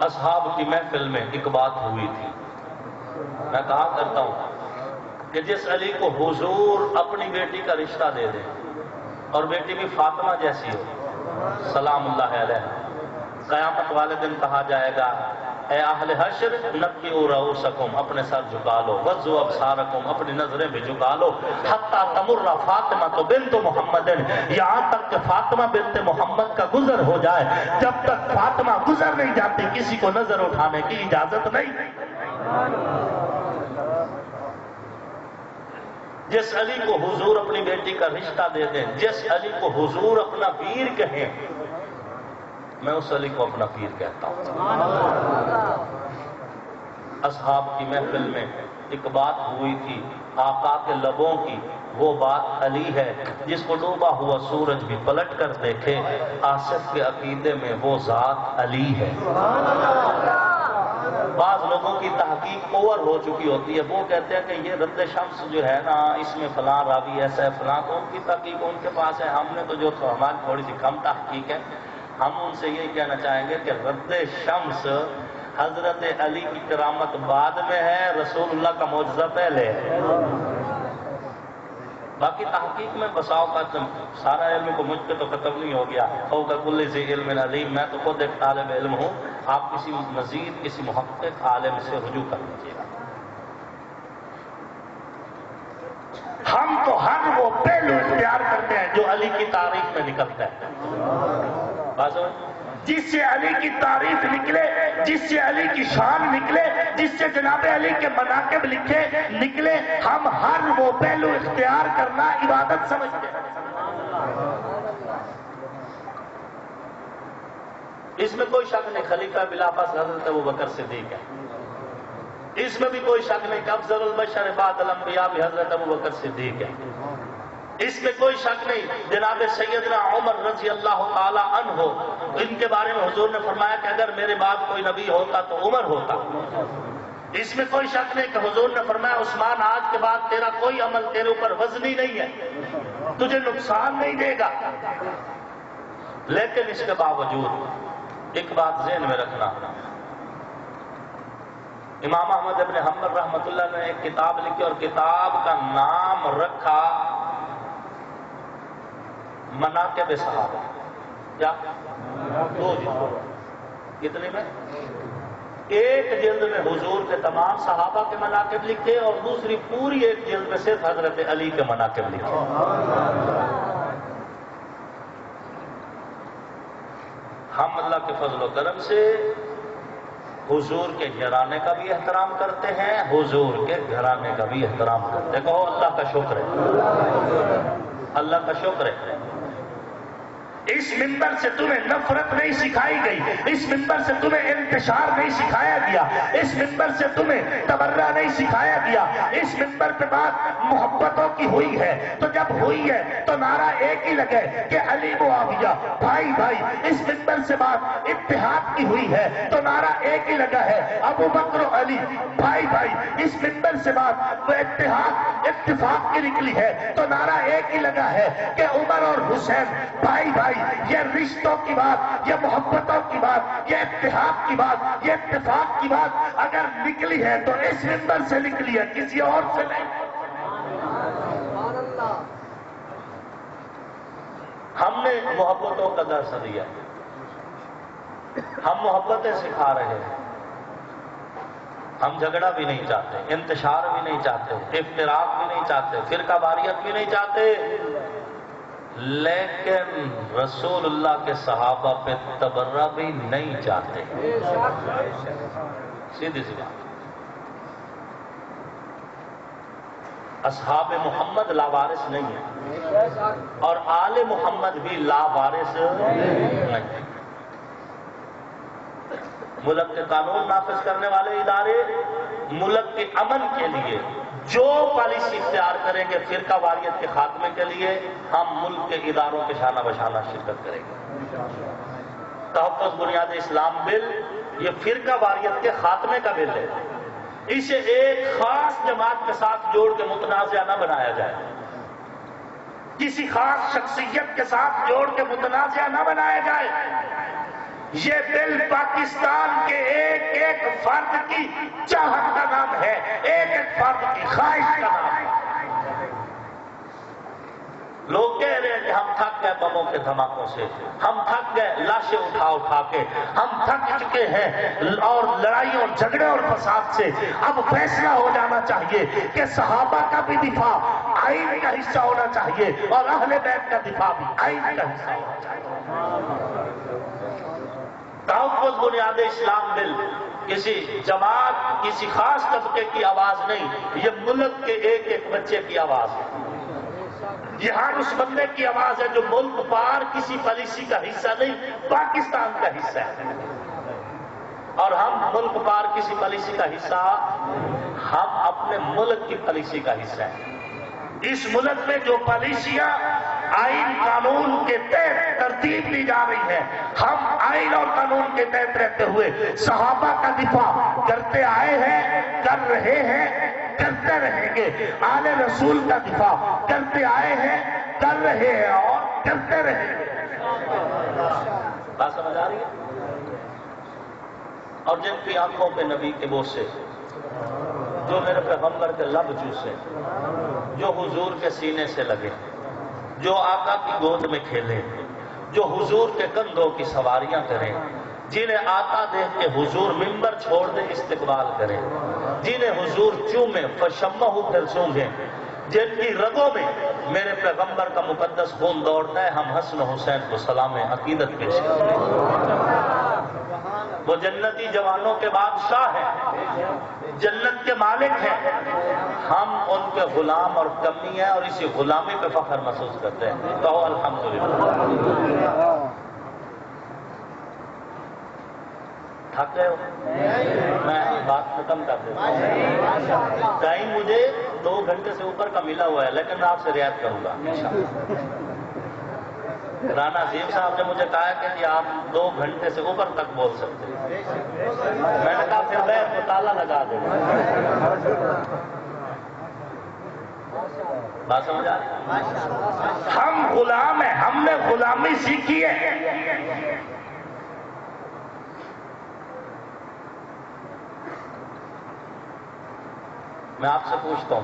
اصحاب کی محفل میں ایک بات ہوئی تھی، میں کہا کرتا ہوں کہ جس علی کو حضور اپنی بیٹی کا رشتہ دے دیں اور بیٹی بھی فاطمہ جیسی ہو سلام اللہ علیہ، قیامت والے دن کہا جائے گا اے اہل حشر نقیوا رؤوسکم، اپنے سر جھکا لو، وضوا ابصارکم، اپنی نظریں بھی جھکا لو، حتی تمر فاطمہ بنت محمد، یہاں تک کہ فاطمہ بنت محمد کا گزر ہو جائے۔ جب تک فاطمہ گزر نہیں جاتی کسی کو نظر اٹھانے کی اجازت نہیں۔ جس علی کو حضور اپنی بیٹی کا رشتہ دے دیں، جس علی کو حضور اپنا پیر کہیں، میں اس علی کو اپنا پیر کہتا ہوں۔ اصحاب کی محفل میں ایک بات ہوئی تھی آقا کے لبوں کی، وہ بات علی ہے جس کو ڈوبا ہوا سورج بھی پلٹ کر دیکھے، آصف کے عقیدے میں وہ ذات علی ہے۔ بعض لوگوں کی تحقیق اوور ہو چکی ہوتی ہے، وہ کہتے ہیں کہ یہ رد شمس جو ہے نا اس میں فلاں راوی ایسا ہے فلاں، تو ان کی تحقیق ان کے پاس ہے، ہم نے تو جو ہماری تھوڑی سی کم تحقیق ہے، ہم ان سے یہی کہنا چاہیں گے کہ رد شمس حضرت علی کی کرامت بعد میں ہے، رسول اللہ کا معجزہ پہلے ہے۔ باقی تحقیق میں بساؤ کا سارا علم کو مجھ پہ تو ختم نہیں ہو گیا، فوق کل ذی علم علیم، میں تو خود ایک طالب علم ہوں، آپ کسی مزید کسی محقق عالم سے رجوع کر لیجیے گا۔ ہم تو ہر وہ پہلو اختیار کرتے ہیں جو علی کی تعریف میں نکلتا ہے، بس جس سے علی کی تعریف نکلے، جس سے علی کی شان نکلے، جس سے جناب علی کے مناقب لکھے نکلے، ہم ہر وہ پہلو اختیار کرنا عبادت سمجھتے ہیں۔ اس میں کوئی شک نہیں خلیفہ بلافاس حضرت ابوبکر صدیق ہے، اس میں بھی کوئی شک نہیں کہ افضل البشر بعد الانبیاء بھی حضرت ابوبکر صدیق ہے، اس میں کوئی شک نہیں جناب سیدنا عمر رضی اللہ تعالی عنہ، ان کے بارے میں حضور نے فرمایا کہ اگر میرے بعد کوئی نبی ہوتا تو عمر ہوتا۔ اس میں کوئی شک نہیں کہ حضور نے فرمایا عثمان آج کے بعد تیرا کوئی عمل تیرے اوپر وزنی نہیں ہے، تجھے نقصان نہیں دے گا۔ لیکن اس کے باوجود ایک بات ذہن میں رکھنا، امام احمد ابن حنبل رحمۃ اللہ نے ایک کتاب لکھی اور کتاب کا نام رکھا مناقب صحابہ۔ کیا؟ دو جلد، کتنے میں؟ ایک جلد میں حضور کے تمام صحابہ کے مناقب لکھے اور دوسری پوری ایک جلد میں صرف حضرت علی کے مناقب لکھے۔ ہم اللہ کے فضل و کرم سے حضور کے گھرانے کا بھی احترام کرتے ہیں، حضور کے گھرانے کا بھی احترام کرتے ہیں۔ کہو اللہ کا شکر ہے، اللہ کا شکر ہے۔ اس منبر سے تمہیں نفرت نہیں سکھائی گئی، اس منبر سے تمہیں انتشار نہیں سکھایا گیا، اس منبر سے تمہیں تبرہ نہیں سکھایا گیا، اس منبر پہ بات محبتوں کی ہوئی ہے تو جب ہوئی ہے تو نعرہ ایک ہی لگے کہ علی معاویہ بھائی بھائی، اس منبر سے بات اتحاد کی ہوئی ہے تو نعرہ ایک ہی لگا ہے ابو بکر و علی بھائی بھائی، اس منبر سے بات وہ اتحاد اتفاق کی نکلی ہے تو نعرہ ایک ہی لگا ہے کہ عمر اور حسین بھائی بھائی، یہ رشتوں کی بات، یہ محبتوں کی بات، یہ اتحاد کی بات، یہ اتفاق کی بات اگر نکلی ہے تو اس منبر سے نکلی ہے، کسی اور سے نہیں۔ ہم نے محبتوں کا درس دیا، ہم محبتیں سکھا رہے ہیں، ہم جھگڑا بھی نہیں چاہتے، انتشار بھی نہیں چاہتے، افتراق بھی نہیں چاہتے، فرقہ واریت بھی نہیں چاہتے، لیکن رسول اللہ کے صحابہ پہ تبرہ بھی نہیں چاہتے۔ سیدھی سی بات، اصحاب محمد لاوارث نہیں ہے اور آل محمد بھی لاوارث نہیں۔ ملک کے قانون نافذ کرنے والے ادارے ملک کے امن کے لیے جو پالیسی اختیار کریں گے فرقہ واریت کے خاتمے کے لیے، ہم ملک کے اداروں کے شانہ بشانہ شرکت کریں گے۔ تحفظ بنیاد اسلام بل یہ فرقہ واریت کے خاتمے کا بل ہے، اسے ایک خاص جماعت کے ساتھ جوڑ کے متنازع نہ بنایا جائے، کسی خاص شخصیت کے ساتھ جوڑ کے متنازع نہ بنایا جائے۔ یہ بل پاکستان کے ایک ایک فرد کی چاہت کا نام ہے، ایک ایک فرد کی خواہش کا نام ہے۔ لوگ کہہ رہے ہیں کہ ہم تھک گئے بموں کے دھماکوں سے، ہم تھک گئے لاشیں اٹھا اٹھا کے، ہم تھک چکے ہیں اور لڑائیوں اور جھگڑے اور فساد سے، اب فیصلہ ہو جانا چاہیے کہ صحابہ کا بھی دفاع آئین کا حصہ ہونا چاہیے اور اہل بیت کا دفاع بھی آئین کا حصہ ہونا چاہیے۔ تحفظ بنیاد اسلام بل کسی جماعت کسی خاص طبقے کی آواز نہیں، یہ ملک کے ایک ایک بچے کی آواز ہے، یہ ہر اس بندے کی آواز ہے جو ملک پار کسی پالیسی کا حصہ نہیں، پاکستان کا حصہ ہے، اور ہم ملک پار کسی پالیسی کا حصہ، ہم اپنے ملک کی پالیسی کا حصہ ہیں۔ اس ملک میں جو پالیسیاں آئین قانون کے تحت ترتیب دی جا رہی ہیں، ہم آئین اور قانون کے تحت رہتے ہوئے صحابہ کا دفاع کرتے آئے ہیں، کر رہے ہیں، کرتے رہیں گے، آل رسول کا دفاع کرتے آئے ہیں، کر رہے ہیں اور کرتے رہیں گے۔ بات سمجھ آ رہی ہے؟ اور جن کی آنکھوں پہ نبی کے بوسے جو میرے پیغمبر کے لب چوسے، جو حضور کے سینے سے لگے، جو آقا کی گود میں کھیلے، جو حضور کے کندھوں کی سواریاں کریں، جنہیں آقا دیکھ کے حضور ممبر چھوڑ دے استقبال کریں، جنہیں حضور چومے فشمہ پھر سونگیں، جن کی رگوں میں میرے پیغمبر کا مقدس خون دوڑتا ہے، ہم حسن حسین کو سلام عقیدت پیش کرتے ہیں۔ وہ جنتی جوانوں کے بادشاہ ہیں، جنت کے مالک ہیں، ہم ان کے غلام اور کمی ہیں، اور اسی غلامی پہ فخر محسوس کرتے ہیں۔ کہو الحمدللہ۔ تھک گئے ہو؟ میں بات ختم کر دیتا ہوں۔ ٹائم مجھے 2 گھنٹے سے اوپر کا ملا ہوا ہے، لیکن میں آپ سے رعایت کروں گا۔ رانا عظیم صاحب نے مجھے کہا کہ جی آپ 2 گھنٹے سے اوپر تک بول سکتے ہیں۔ میں نے کہا پھر میں کو تالا لگا دوں گا۔ بات سمجھ آ رہی؟ ہم غلام ہیں، ہم نے غلامی سیکھی ہے۔ میں آپ سے پوچھتا ہوں،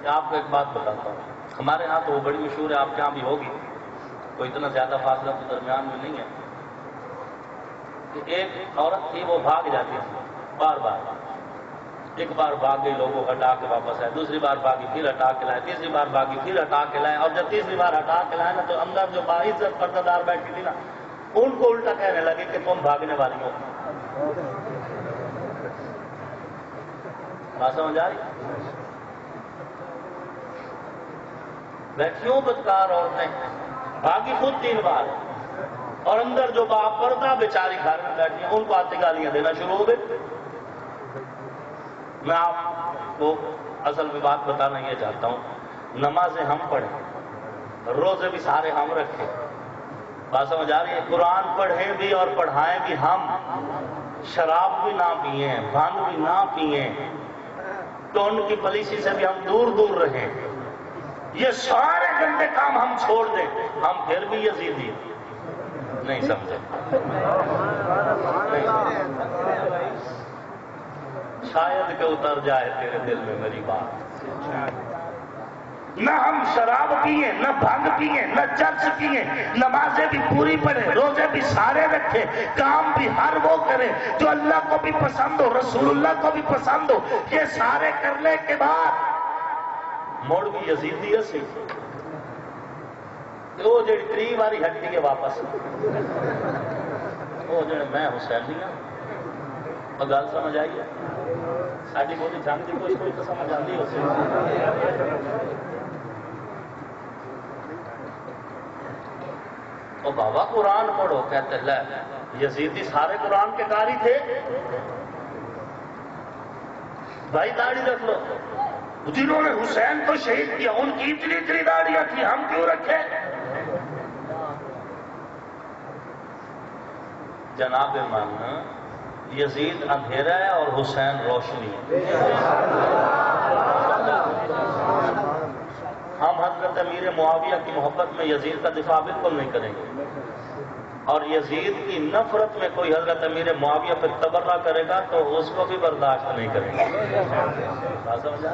آپ کو ایک بات بتاتا ہوں، ہمارے ہاں تو وہ بڑی مشہور ہے، آپ کے ہاں بھی ہوگی، کوئی اتنا زیادہ فاصلہ تو درمیان میں نہیں ہے، کہ ایک عورت تھی وہ بھاگ جاتی تھی بار بار، ایک بار بھاگ گئی، لوگوں ہٹا کے واپس آئے، دوسری بار بھاگی پھر ہٹا کے لائے، تیسری بار بھاگی پھر ہٹا کے لائے، اور جب تیسری بار ہٹا کے لائے نا تو اندر جو باعزت پردہ دار بیٹھی تھی نا، ان کو الٹا کہنے لگے کہ تم بھاگنے والی ہو۔ بات سمجھ آ رہی؟ بیٹھیوں بدکار عورتیں بھاگی خود 3 بار، اور اندر جو باپردہ بیچاری گھر میں بیٹھی ہیں ان کو آتی گالیاں دینا شروع ہو گئی۔ میں آپ کو اصل میں بات بتانا یہ چاہتا ہوں، نمازیں ہم پڑھیں، روزے بھی سارے ہم رکھیں، بات سمجھ آ رہی ہے؟ قرآن پڑھیں بھی اور پڑھائیں بھی ہم، شراب بھی نہ پیئیں، بھنگ بھی نہ پیئیں، ٹون کی پالیسی سے بھی ہم دور دور رہیں، یہ سارے گندے کام ہم چھوڑ دیں، ہم پھر بھی یزیدی نہیں سمجھے؟ شاید کہ اتر جائے تیرے دل میں میری بات۔ نہ ہم شراب پیئیں، نہ بھنگ پیئیں، نہ چرس پیئیں، نمازیں بھی پوری پڑھیں، روزے بھی سارے رکھیں، کام بھی ہر وہ کریں جو اللہ کو بھی پسند ہو، رسول اللہ کو بھی پسند ہو، یہ سارے کرنے کے بعد موڑ بھی یزیدی ہے سی، وہ جڑی 3 باری ہٹی ہے واپس، وہ جڑے میں حسینی ہوں، اور گل سمجھ آئی ہے؟ ساری بولی جنگ کی کوئی تو سمجھ آتی ہو سی۔ اور بابا قرآن پڑھو، کہتے لے یزیدی سارے قرآن کے قاری تھے، بھائی داڑھی رکھ لو، جنہوں نے حسین کو شہید کیا ان کی اتنی داڑیاں تھی، ہم کیوں رکھے؟ جناب من، یزید اندھیرا ہے اور حسین روشنی ہے۔ ہم حضرت امیر معاویہ کی محبت میں یزید کا دفاع بالکل نہیں کریں گے، اور یزید کی نفرت میں کوئی حضرت امیر معاویہ پر تبرہ کرے گا تو اس کو بھی برداشت نہیں کریں گے۔ بات سمجھا؟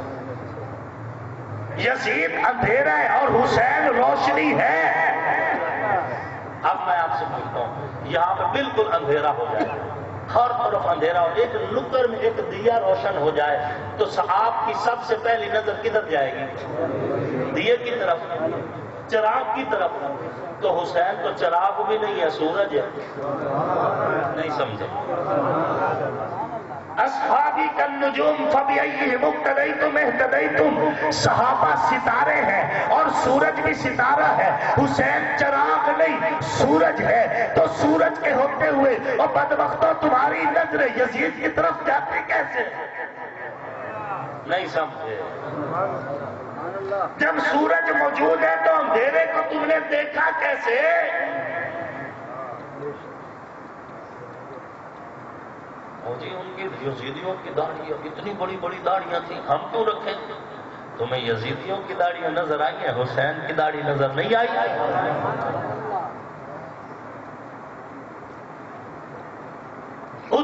یزید اندھیرا ہے اور حسین روشنی ہے۔ اب میں آپ سے پوچھتا ہوں، یہاں پہ بالکل اندھیرا ہو جائے، ہر طرف اندھیرا ہو، ایک نکر میں ایک دیا روشن ہو جائے تو آپ کی سب سے پہلی نظر کدھر جائے گی؟ دیے کی طرف، چراغ کی طرف۔ تو حسین تو چراغ بھی نہیں ہے، سورج ہے، نہیں سمجھے؟ اصحابی کالنجوم فبأیہم اقتدیتم اہتدیتم، صحابہ ستارے ہیں اور سورج بھی ستارہ ہے، حسین چراغ نہیں سورج ہے، تو سورج کے ہوتے ہوئے اور بدبختوں تمہاری نظر یزید کی طرف جاتی کیسے؟ نہیں سمجھے؟ جب سورج موجود ہے تو اندھیرے کو تم نے دیکھا کیسے؟ جی ان کی یزیدیوں کی داڑیاں اتنی بڑی بڑی داڑیاں تھیں، ہم کیوں رکھیں؟ تمہیں یزیدیوں کی داڑیاں نظر آئی ہیں، حسین کی داڑھی نظر نہیں آئی؟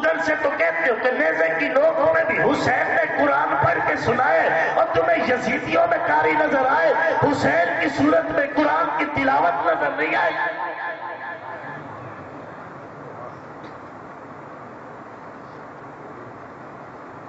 ادھر سے تو کہتے ہو کہ نیزے کی نوک میں بھی حسین نے قرآن پڑھ کے سنائے اور تمہیں یزیدیوں میں قاری نظر آئے، حسین کی صورت میں قرآن کی تلاوت نظر نہیں آئی۔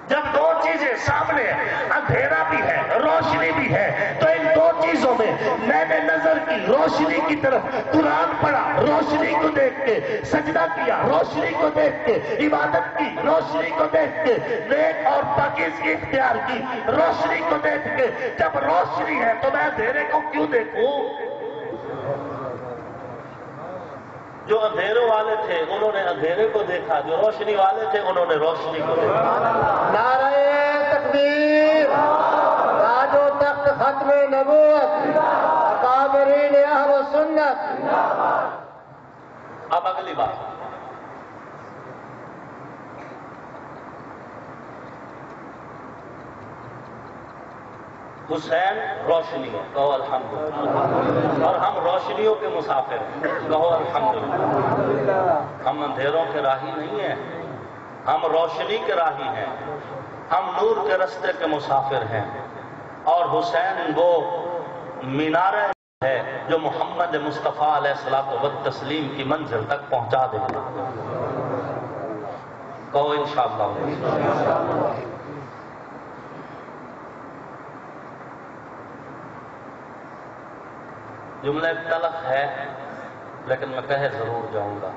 جب دو چیزیں سامنے ہیں، اندھیرا بھی ہے روشنی بھی ہے، تو ان دو چیزوں میں میں نے نظر کی روشنی کی طرف، قرآن پڑھا روشنی کو دیکھ کے، سجدہ کیا روشنی کو دیکھ کے، عبادت کی روشنی کو دیکھ کے، نیک اور پاکیزگی اختیار کی روشنی کو دیکھ کے۔ جب روشنی ہے تو میں اندھیرے کو کیوں دیکھوں؟ جو اندھیروں والے تھے انہوں نے اندھیرے کو دیکھا، جو روشنی والے تھے انہوں نے روشنی کو دیکھا۔ نعرہ تکبیر، تاج و تخت ختم نبوت، اکابرین اہل سنت۔ اب اگلی بات، حسین روشنی ہے، کہو الحمدللہ، اور ہم روشنیوں کے مسافر ہیں، کہو الحمدللہ۔ ہم اندھیروں کے راہی نہیں ہیں، ہم روشنی کے راہی ہیں، ہم نور کے رستے کے مسافر ہیں، اور حسین وہ مینارہ ہے جو محمد مصطفیٰ علیہ الصلوۃ والتسلیم کی منزل تک پہنچا دے گا، کہو انشاءاللہ۔ جملہ تلخ ہے لیکن میں کہہ ضرور جاؤں گا،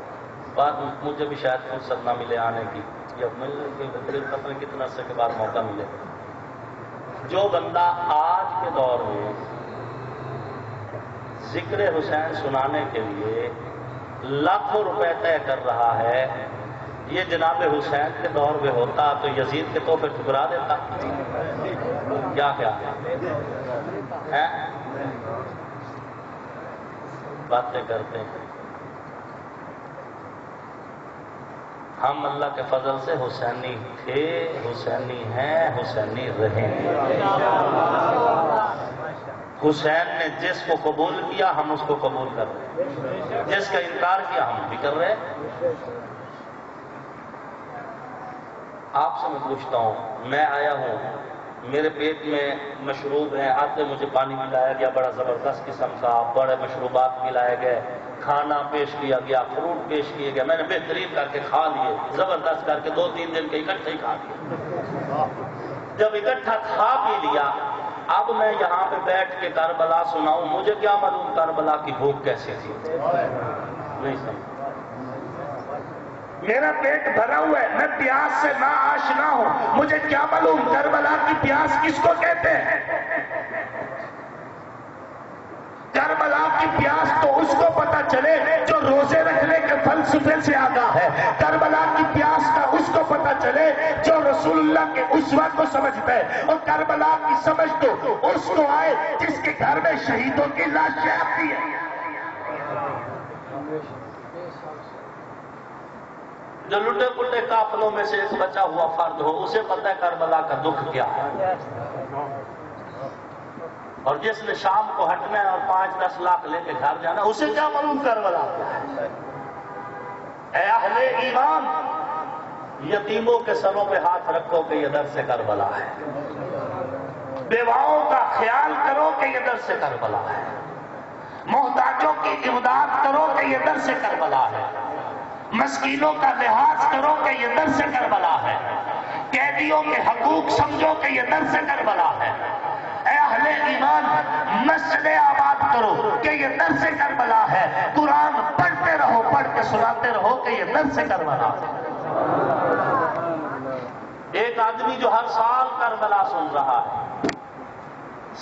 بعد مجھے بھی شاید فرصت نہ ملے آنے کی، یا پتہ نہیں کتنا عرصے کے بعد موقع ملے۔ جو بندہ آج کے دور میں ذکر حسین سنانے کے لیے لاکھوں روپے طے کر رہا ہے، یہ جناب حسین کے دور میں ہوتا تو یزید کے تحفے ٹھکرا دیتا۔ کیا ہے؟ باتیں کرتے ہیں۔ ہم اللہ کے فضل سے حسینی تھے، حسینی ہیں، حسینی رہیں گے۔ حسین نے جس کو قبول کیا ہم اس کو قبول کر رہے ہیں، جس کا انکار کیا ہم بھی کر رہے ہیں۔ آپ سے میں پوچھتا ہوں، میں آیا ہوں، میرے پیٹ میں مشروب ہے، آتے مجھے پانی پلایا گیا بڑا زبردست قسم کا، بڑے مشروبات پلائے گئے، کھانا پیش کیا گیا، فروٹ پیش کیے گئے، میں نے بہترین کر کے کھا لیے، زبردست کر کے 2-3 دن کے اکٹھے ہی کھا لیے۔ جب اکٹھا کھا پی لیا، اب میں یہاں پہ بیٹھ کے کربلا سناؤں، مجھے کیا معلوم کربلا کی بھوک کیسی تھی؟ نہیں سمجھ۔ میرا پیٹ بھرا ہوا ہے، میں پیاس سے نہ آشنا ہوں، مجھے کیا معلوم کربلا کی پیاس کس کو کہتے ہیں؟ کربلا کی پیاس تو اس کو پتا چلے جو روزے رکھنے کے فلسفے سے آگاہ ہے، کربلا کی پیاس کا اس کو پتا چلے جو رسول اللہ کے اسوہ کو سمجھتا ہے، اور کربلا کی سمجھ تو اس کو آئے جس کے گھر میں شہیدوں کی لاشیں آتی ہیں۔ جو لٹے پٹے قافلوں میں سے ایک بچا ہوا فرد ہو، اسے پتہ ہے کربلا کا دکھ کیا ہے، اور جس نے شام کو ہٹنا ہے اور 5-10 لاکھ لے کے گھر جانا، اسے کیا معلوم کربلا کیا ہے؟ اے اہل ایمان، یتیموں کے سروں پہ ہاتھ رکھو کہ یہ در سے کربلا ہے، بیواؤں کا خیال کرو کہ یہ در سے کربلا ہے، محتاجوں کی امداد کرو کہ یہ در سے کربلا ہے، مسکینوں کا لحاظ کرو کہ یہ در سے کربلا ہے، قیدیوں کے حقوق سمجھو کہ یہ در سے کربلا ہے۔ اے اہل ایمان، مسجد آباد کرو کہ یہ در سے کربلا ہے، قرآن پڑھتے رہو، پڑھ کے سناتے رہو کہ یہ در سے کربلا ہے۔ ایک آدمی جو ہر سال کربلا سن رہا ہے،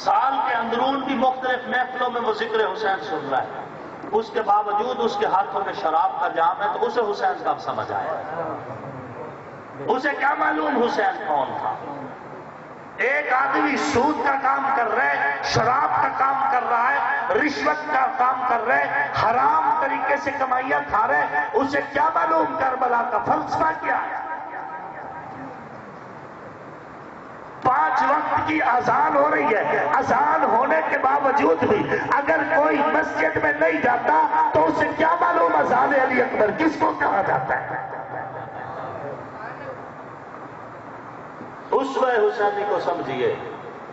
سال کے اندرون بھی مختلف محفلوں میں وہ ذکر حسین سن رہا ہے، اس کے باوجود اس کے ہاتھوں میں شراب کا جام ہے، تو اسے حسین کب سمجھ آیا؟ اسے کیا معلوم حسین کون تھا؟ ایک آدمی سود کا کام کر رہا ہے، شراب کا کام کر رہا ہے، رشوت کا کام کر رہا ہے، حرام طریقے سے کمائیاں کھا رہے ہیں، اسے کیا معلوم کربلا کا فلسفہ کیا ہے؟ 5 وقت کی اذان ہو رہی ہے، اذان ہونے کے باوجود بھی اگر کوئی مسجد میں نہیں جاتا تو اسے کیا معلوم اذان علی اکبر کس کو کہا جاتا ہے؟ اسوہ حسینی کو سمجھیے،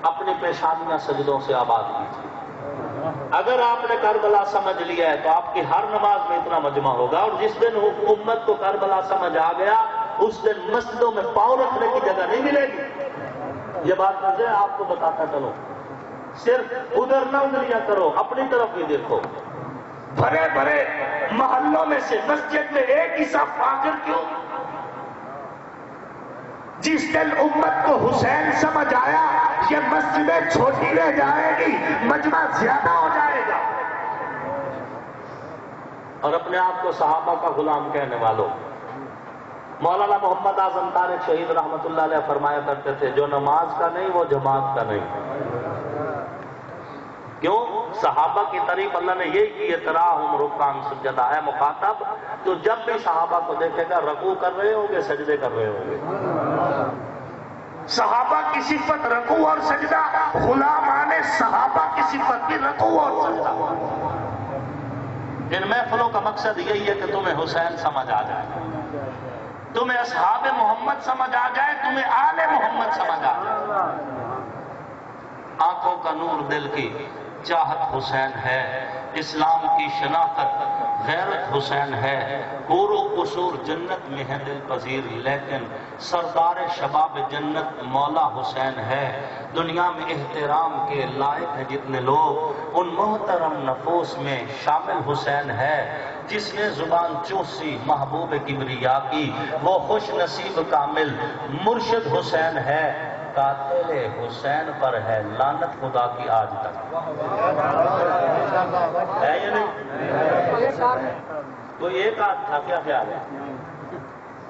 اپنی پیشانیاں سجدوں سے آباد کیجیے۔ اگر آپ نے کربلا سمجھ لیا ہے تو آپ کی ہر نماز میں اتنا مجمع ہوگا، اور جس دن امت کو کربلا سمجھ آ گیا اس دن مسجدوں میں پاؤں رکھنے کی جگہ نہیں ملے گی۔ یہ بات مجھے آپ کو بتاتا چلو، صرف ادھر نہ انگلیاں کرو، اپنی طرف بھی دیکھو۔ بڑے بڑے محلوں میں سے مسجد میں ایک ہی صف فاضل کیوں؟ جس دن امت کو حسین سمجھ آیا یہ مسجدیں چھوٹی رہ جائے گی، مجمع زیادہ ہو جائے گا۔ اور اپنے آپ کو صحابہ کا غلام کہنے والوں، مولانا محمد اعظم طارق شہید رحمت اللہ علیہ فرمایا کرتے تھے، جو نماز کا نہیں وہ جماعت کا نہیں۔ کیوں؟ صحابہ کی تعریف اللہ نے یہ کی، تراہم رکعاً سجدا۔ ہے مخاطب تو جب بھی صحابہ کو دیکھے گا رکوع کر رہے ہوں گے، سجدے کر رہے ہوں گے۔ صحابہ کی صفت رکوع اور سجدہ، غلامان صحابہ کی صفت بھی رکوع اور سجدہ۔ ان محفلوں کا مقصد یہی ہے کہ تمہیں حسین سمجھ آ جائے، تمہیں اصحاب محمد سمجھ آ جائے، تمہیں آل محمد سمجھ آ جائے۔ آنکھوں کا نور دل کی چاہت حسین ہے، اسلام کی شناخت غیرت حسین ہے، حور و قصور جنت میں ہے دل پذیر، لیکن سردار شباب جنت مولا حسین ہے۔ دنیا میں احترام کے لائق ہیں جتنے لوگ، ان محترم نفوس میں شامل حسین ہے۔ جس نے زبان چوسی محبوب کبریا کی، وہ خوش نصیب کامل مرشد حسین ہے۔ قاتل حسین پر ہے لعنت خدا کی آج تک۔ ہے یا نہیں؟ کوئی ایک آدھ تھا، کیا خیال ہے؟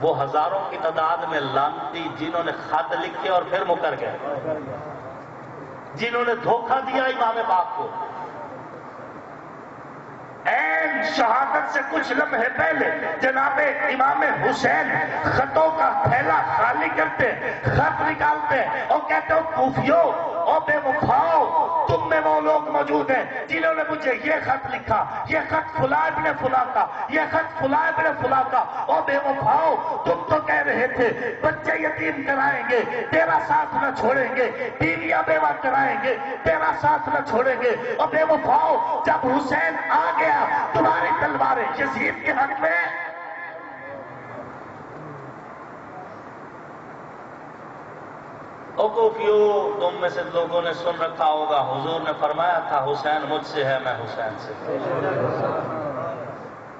وہ ہزاروں کی تعداد میں لعنتی جنہوں نے خط لکھے اور پھر مکر گئے، جنہوں نے دھوکہ دیا امام پاک کو۔ این شہادت سے کچھ لمحے پہلے جناب امام حسین خطوں کا تھیلا خالی کرتے، خط نکالتے اور کہتے ہو کوفیو اور بے وفاؤ، تم میں وہ لوگ موجود ہیں جنہوں نے مجھے یہ خط لکھا، یہ خط فلاں ابن فلاں کا، یہ خط فلاں ابن فلاں کا، اور بے وفاؤ تم تو کہہ رہے تھے بچے یتیم کرائیں گے تیرا ساتھ نہ چھوڑیں گے، بیویاں بیوہ کرائیں گے تیرا ساتھ نہ چھوڑیں گے، اور بے وفاؤ جب حسین آ گیا تمہاری تلواریں یزید کے حق میں۔ او کوفیو، تم میں سے لوگوں نے سن رکھا ہوگا حضور نے فرمایا تھا حسین مجھ سے ہے میں حسین سے۔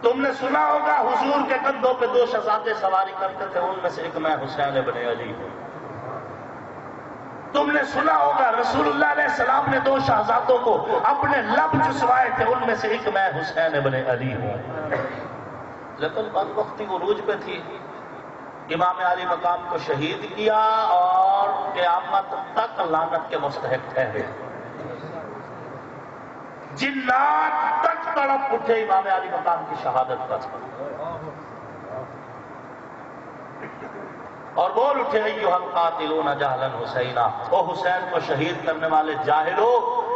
تم نے سنا ہوگا حضور کے کندھوں پہ 2 شہزادے سواری کرتے تھے، ان میں سے ایک میں حسین ابن علی ہوں۔ تم نے سنا ہوگا رسول اللہ علیہ السلام نے 2 شہزادوں کو اپنے لب چسوائے تھے، ان میں سے ایک میں حسین ابن علی ہوں۔ لیکن بدبختی عروج پہ تھی، امام علی مقام کو شہید کیا اور قیامت تک لعنت کے مستحق ٹھہرے۔ جنات تک تڑپ اٹھے امام علی مقام کی شہادت پر، اور بول اٹھے ایھا القاتلون جہلا حسینا، او حسین کو شہید کرنے والے جاہلو،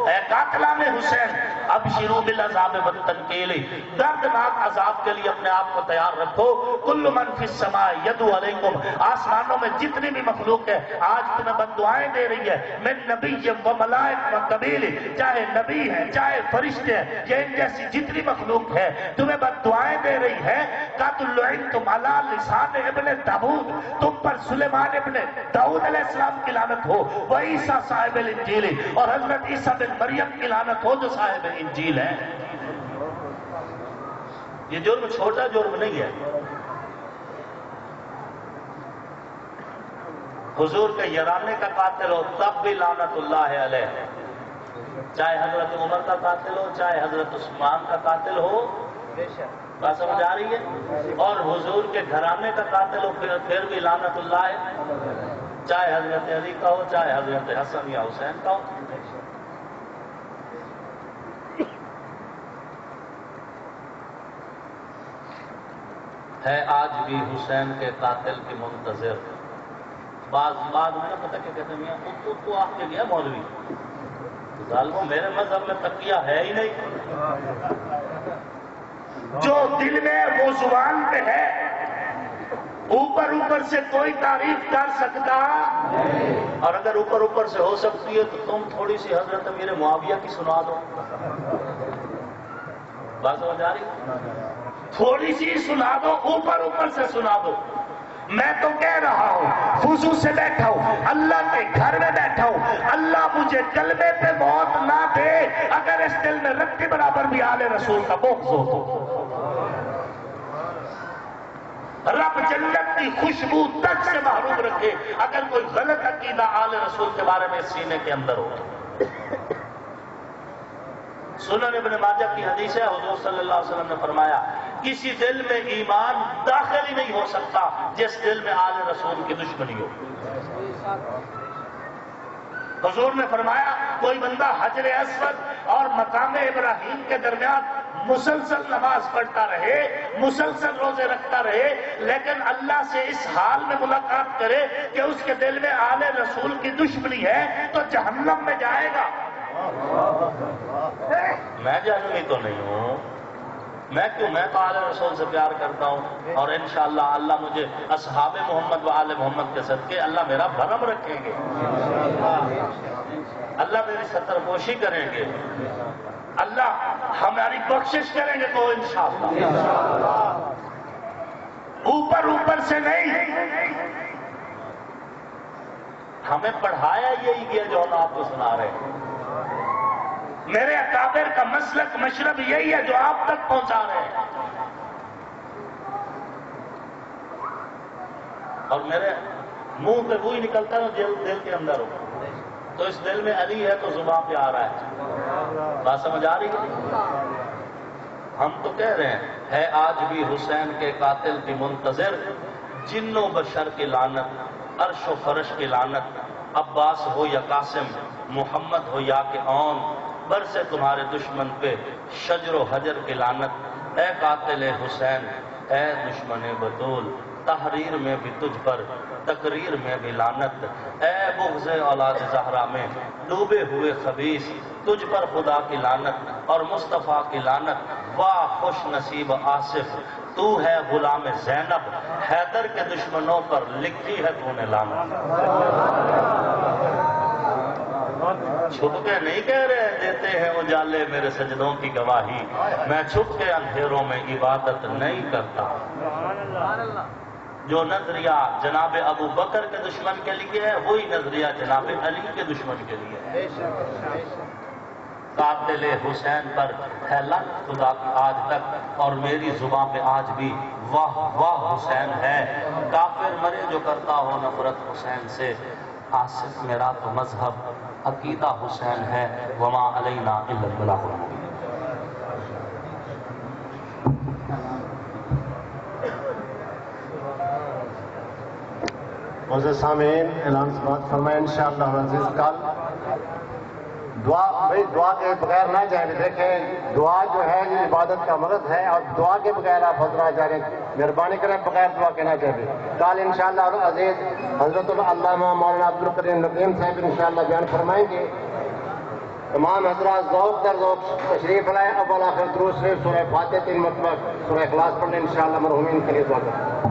اے قاتلان حسین، ابشروا بالعذاب والتنکیل، دردناک عذاب کے لیے اپنے آپ کو تیار رکھو۔ کل من فی السماء یدعو علیکم، آسمانوں میں جتنی بھی مخلوق ہے آج تمہیں بد دعائیں دے رہی ہے، من نبی و ملائک و قبیل، چاہے نبی ہے چاہے فرشتے ہیں، یہ ان جیسی جتنی مخلوق ہے تمہیں بد دعائیں دے رہی ہے۔ قد لعنتم علی لسان ابن داؤد، تم پر سلیمان ابن داؤد علیہ السلام کی لعنت ہو، وہ عیسیٰ صاحب الانجیل، اور حضرت عیسیٰ بن مریم کی لعنت ہو جو صاحب انجیل ہے۔ یہ جرم چھوٹا جرم نہیں ہے۔ حضور کے یارانے کا قاتل ہو تب بھی لعنت اللہ علیہ، چاہے حضرت عمر کا قاتل ہو چاہے حضرت عثمان کا قاتل ہو، بات سمجھ آ رہی ہے؟ اور حضور کے گھرانے کا قاتل ہو پھر بھی لعنت اللہ، چاہے حضرت علی کا ہو چاہے حضرت حسن یا حسین کا ہو۔ ہے آج بھی حسین کے قاتل کی منتظر۔ بعض میں نہ پتہ کیا کہتے ہیں، تو آپ کے گیا مولوی، ظالموں میرے مذہب میں تقیہ ہے ہی نہیں، جو دل میں وہ زبان پہ ہے، اوپر اوپر سے کوئی تعریف کر سکتا، اور اگر اوپر اوپر سے ہو سکتی ہے تو تم تھوڑی سی حضرت امیر معاویہ کی سنا دو. بات سمجھ آ رہی؟ تھوڑی سی سنا دو، اوپر اوپر سے سنا دو. میں تو کہہ رہا ہوں، وضو سے بیٹھا ہوں، اللہ کے گھر میں بیٹھا ہوں، اللہ مجھے کلمے پہ موت نہ دے اگر اس دل میں رتی برابر بھی آل رسول کا بغض ہو تو. رب جنت کی خوشبو تک سے محروم رکھے اگر کوئی غلط عقیدہ آل رسول کے بارے میں سینے کے اندر ہو. سنن ابن ماجہ کی حدیث ہے، حضور صلی اللہ علیہ وسلم نے فرمایا کسی دل میں ایمان داخل ہی نہیں ہو سکتا جس دل میں آل رسول کی دشمنی ہو. حضور نے فرمایا کوئی بندہ حجر اسود اور مقام ابراہیم کے درمیان مسلسل نماز پڑھتا رہے، مسلسل روزے رکھتا رہے، لیکن اللہ سے اس حال میں ملاقات کرے کہ اس کے دل میں آل رسول کی دشمنی ہے تو جہنم میں جائے گا. میں جہنمی تو نہیں ہوں، میں کیوں؟ میں تو آل رسول سے پیار کرتا ہوں، اور انشاءاللہ اللہ مجھے اصحاب محمد و آل محمد کے صدقے اللہ میرا بھرم رکھیں گے، اللہ میری ستر پوشی کریں گے، اللہ ہماری بخشش کریں گے. تو انشاءاللہ اوپر اوپر سے نہیں، ہمیں پڑھایا یہی گیا جو ہم آپ کو سنا رہے ہیں. میرے اکابر کا مسلک مشرب یہی ہے جو آپ تک پہنچا رہے ہیں، اور میرے منہ پہ وہی نکلتا ہے جو دل کے اندر ہو. تو اس دل میں علی ہے تو زبان پہ آ رہا ہے. بات سمجھ آ رہی ہے؟ ہم تو کہہ رہے ہیں ہے آج بھی حسین کے قاتل کی منتظر، جن و بشر کی لعنت، عرش و فرش کی لعنت، عباس ہو یا قاسم، محمد ہو یا کہ اون، برسے تمہارے دشمن پہ شجر و حجر کی لعنت. اے قاتل حسین، اے دشمن بطول، تحریر میں بھی تجھ پر، تقریر میں بھی لعنت. اے بغض اولاد زہرا میں ڈوبے ہوئے خبیث، تجھ پر خدا کی لعنت اور مصطفیٰ کی لعنت. واہ خوش نصیب آصف، تو ہے غلام زینب، حیدر کے دشمنوں پر لکھی ہے تو نے لعنت. چھپ کے نہیں کہہ رہے، دیتے ہیں اجالے میرے سجدوں کی گواہی، میں چھپ کے اندھیروں میں عبادت نہیں کرتا. جو نظریہ جناب ابو بکر کے دشمن کے لیے ہے وہی نظریہ جناب علی کے دشمن کے لیے ہے. قاتل حسین پر ہے لعنت خدا کی آج تک، اور میری زبان پہ آج بھی واہ واہ حسین ہے. کافر مرے جو کرتا ہو نفرت حسین سے، آصف میرا تو مذہب عقیدہ حسین ہے، وما علینا الا البلاغ المبین. معزز سامعین، اعلان سماعت فرمائیں انشاءاللہ العزیز. کل دعا کے بغیر نہ جائیں. دیکھیں دعا جو ہے یہ عبادت کا مرض ہے، اور دعا کے بغیر آپ حضرات جا رہے ہیں، مہربانی کریں بغیر دعا کے نہ جائیں. کل انشاءاللہ العزیز حضرت العلامہ مولانا عبد الکریم نقیم صاحب انشاءاللہ بیان فرمائیں گے. تمام حضرات ذوق در ذوق تشریف لائیں. اول آخر درود شریف سورہ فاتحہ 3 مرتبہ سورہ اخلاص پڑھ لیں انشاءاللہ. مرحومین کے لیے دعا کریں.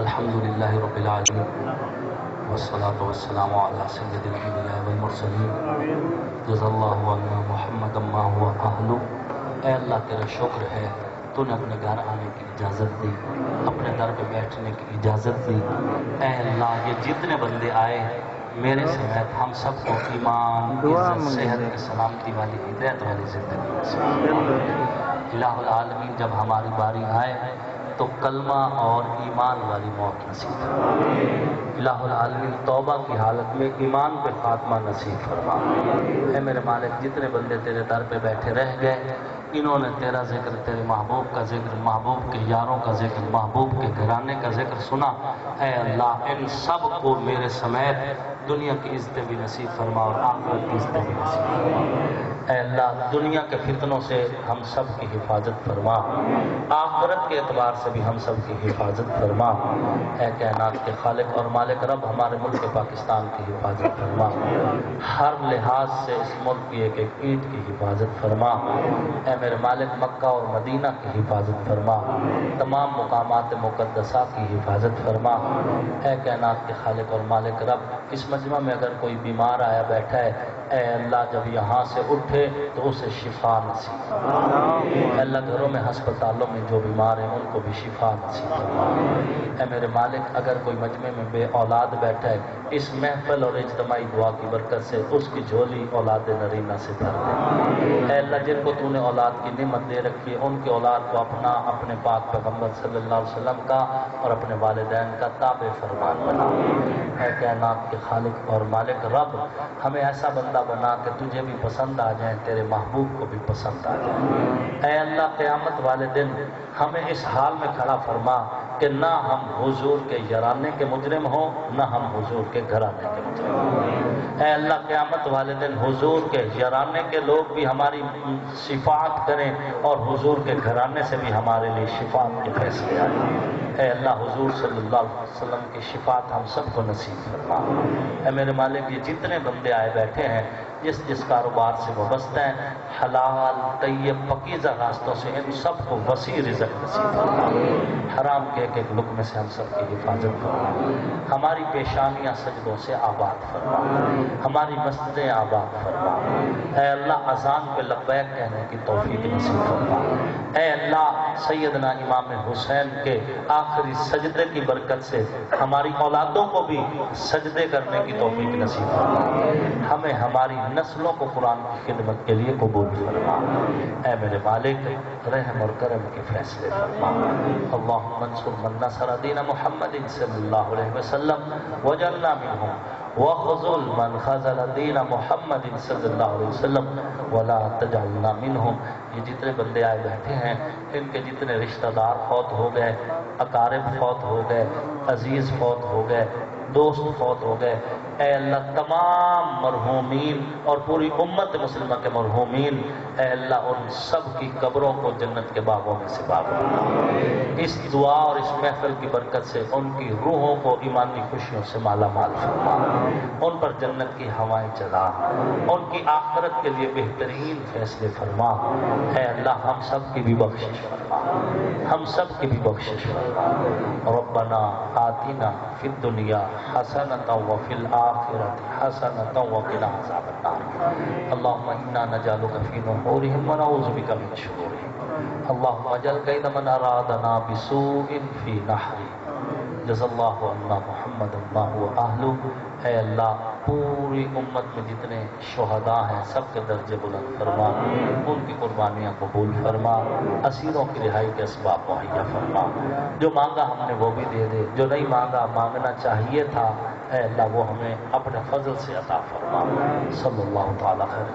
الحمدللہ رب العالمین والصلاة والسلام علی سید الانبیاء والمرسلین جزا اللہ عنا محمد ما ہوا اہلو. اے اللہ تیرا شکر ہے تو نے اپنے گھر آنے کی اجازت دی، اپنے در پہ بیٹھنے کی اجازت دی. اے اللہ یہ جتنے بندے آئے میرے سمیت ہم سب کو ایمان، عزت، صحت، سلامتی والی ہدایت والی زندگی نصیب. الہ العالمین جب ہماری باری آئے تو کلمہ اور ایمان والی موت نصیب. الہ العالمین توبہ کی حالت میں ایمان پہ خاتمہ نصیب فرما. اے میرے مالک جتنے بندے تیرے در پہ بیٹھے رہ گئے انہوں نے تیرا ذکر، تیرے محبوب کا ذکر، محبوب کے یاروں کا ذکر، محبوب کے گھرانے کا ذکر سنا۔ اے اللہ ان سب کو میرے سمیت دنیا کی عزتیں بھی نصیب فرما اور آخرت کی عزتیں بھی نصیب فرما۔ اے اللہ دنیا کے فتنوں سے ہم سب کی حفاظت فرما، آخرت کے اعتبار سے بھی ہم سب کی حفاظت فرما۔ اے کائنات کے خالق اور مالک رب ہمارے ملک پاکستان کی حفاظت فرما، ہر لحاظ سے اس ملک کی ایک ایک اینٹ کی حفاظت فرما۔ اے میرے مالک مکہ اور مدینہ کی حفاظت فرما، تمام مقامات مقدسہ کی حفاظت فرما۔ اے کائنات کے خالق اور مالک رب اس مجمع میں اگر کوئی بیمار آیا بیٹھا ہے، اے اللہ جب یہاں سے اٹھے تو اسے شفا نصیب فرما۔ اے اللہ گھروں میں ہسپتالوں میں جو بیمار ہیں ان کو بھی شفا نصیب فرما۔ اے میرے مالک اگر کوئی مجمع میں بے اولاد بیٹھا ہے، اس محفل اور اجتماعی دعا کی برکت سے اس کی جھولی اولاد نرینہ سے بھر دے۔ اے اللہ جن کو تو نے اولاد کی نعمت دے رکھی ہے ان کی اولاد کو اپنا، اپنے پاک پیغمبر صلی اللہ علیہ وسلم کا اور اپنے والدین کا تابع فرمان بنا۔ اے کائنات کے خالق اور مالک رب ہمیں ایسا بندہ بنا کہ تجھے بھی پسند آ جائیں، تیرے محبوب کو بھی پسند آ جائیں۔ اے اللہ قیامت والے دن ہمیں اس حال میں کھڑا فرما کہ نہ ہم حضور کے یارانے کے مجرم ہوں، نہ ہم حضور کے گھرانے کے مجرم ہوں۔ اے اللہ قیامت والے دن حضور کے یارانے کے لوگ بھی ہماری شفاعت کریں اور حضور کے گھرانے سے بھی ہمارے لیے شفاعت کے فیصلے آئیں۔ اے اللہ حضور صلی اللہ علیہ وسلم کی شفاعت ہم سب کو نصیب فرما۔ اے میرے مالک یہ جتنے بندے آئے بیٹھے ہیں جس کاروبار سے وابستہ ہیں، حلال طیب پاکیزہ راستوں سے ان سب کو وسیع رزق نصیب فرما۔ حرام کے ایک ایک لقمے سے ہم سب کی حفاظت فرما۔ ہماری پیشانیاں سجدوں سے آباد فرما، ہماری مسجدیں آباد فرما۔ اے اللہ اذان پہ لبیک کہنے کی توفیق نصیب فرما۔ اے اللہ سیدنا امام حسین کے آخری سجدے کی برکت سے ہماری اولادوں کو بھی سجدے کرنے کی توفیق نصیب فرما۔ ہمیں ہماری نسلوں کو قرآن کی خدمت کے لیے قبول فرما۔ اے میرے مالک رحم اور کرم کے فیصلے فرما۔ اللہم انصر من نصر دین محمد صلی اللہ علیہ وسلم وجعلنا منہم، وخذل من خذل دین محمد صلی اللہ علیہ وسلم ولا تجعلنا منہم۔ یہ جتنے بندے آئے بیٹھے ہیں ان کے جتنے رشتہ دار فوت ہو گئے، اقارب فوت ہو گئے، عزیز فوت ہو گئے، دوست فوت ہو گئے، اے اللہ تمام مرحومین اور پوری امت مسلمہ کے مرحومین، اے اللہ ان سب کی قبروں کو جنت کے باغوں میں سے باغ بنا۔ اس دعا اور اس محفل کی برکت سے ان کی روحوں کو ایمانی خوشیوں سے مالا مال فرما، ان پر جنت کی ہوائیں چلا، ان کی آخرت کے لیے بہترین فیصلے فرما۔ اے اللہ ہم سب کی بھی بخشش فرما، ہم سب کی بھی بخشش فرما۔ ربنا آتنا فی الدنیا حسنۃ وفی الآخرۃ حسنۃ وقنا عذاب النار۔ اللهم انا نجعلك في نحورهم ونعوذ بك من شرورهم۔ اللهم اجعل كيد من ارادنا بسوء في نحره۔ جزا اللہ عنا محمد ما هو اهله۔ اے اللہ پوری امت میں جتنے شہداء ہیں سب کے درجے بلند فرما، ان کی قربانیاں قبول فرما، اسیروں کی رہائی کے اسباب مہیا فرما۔ جو مانگا ہم نے وہ بھی دے دے، جو نہیں مانگا مانگنا چاہیے تھا اے اللہ وہ ہمیں اپنے فضل سے عطا فرما۔ صلی اللہ تعالی خیر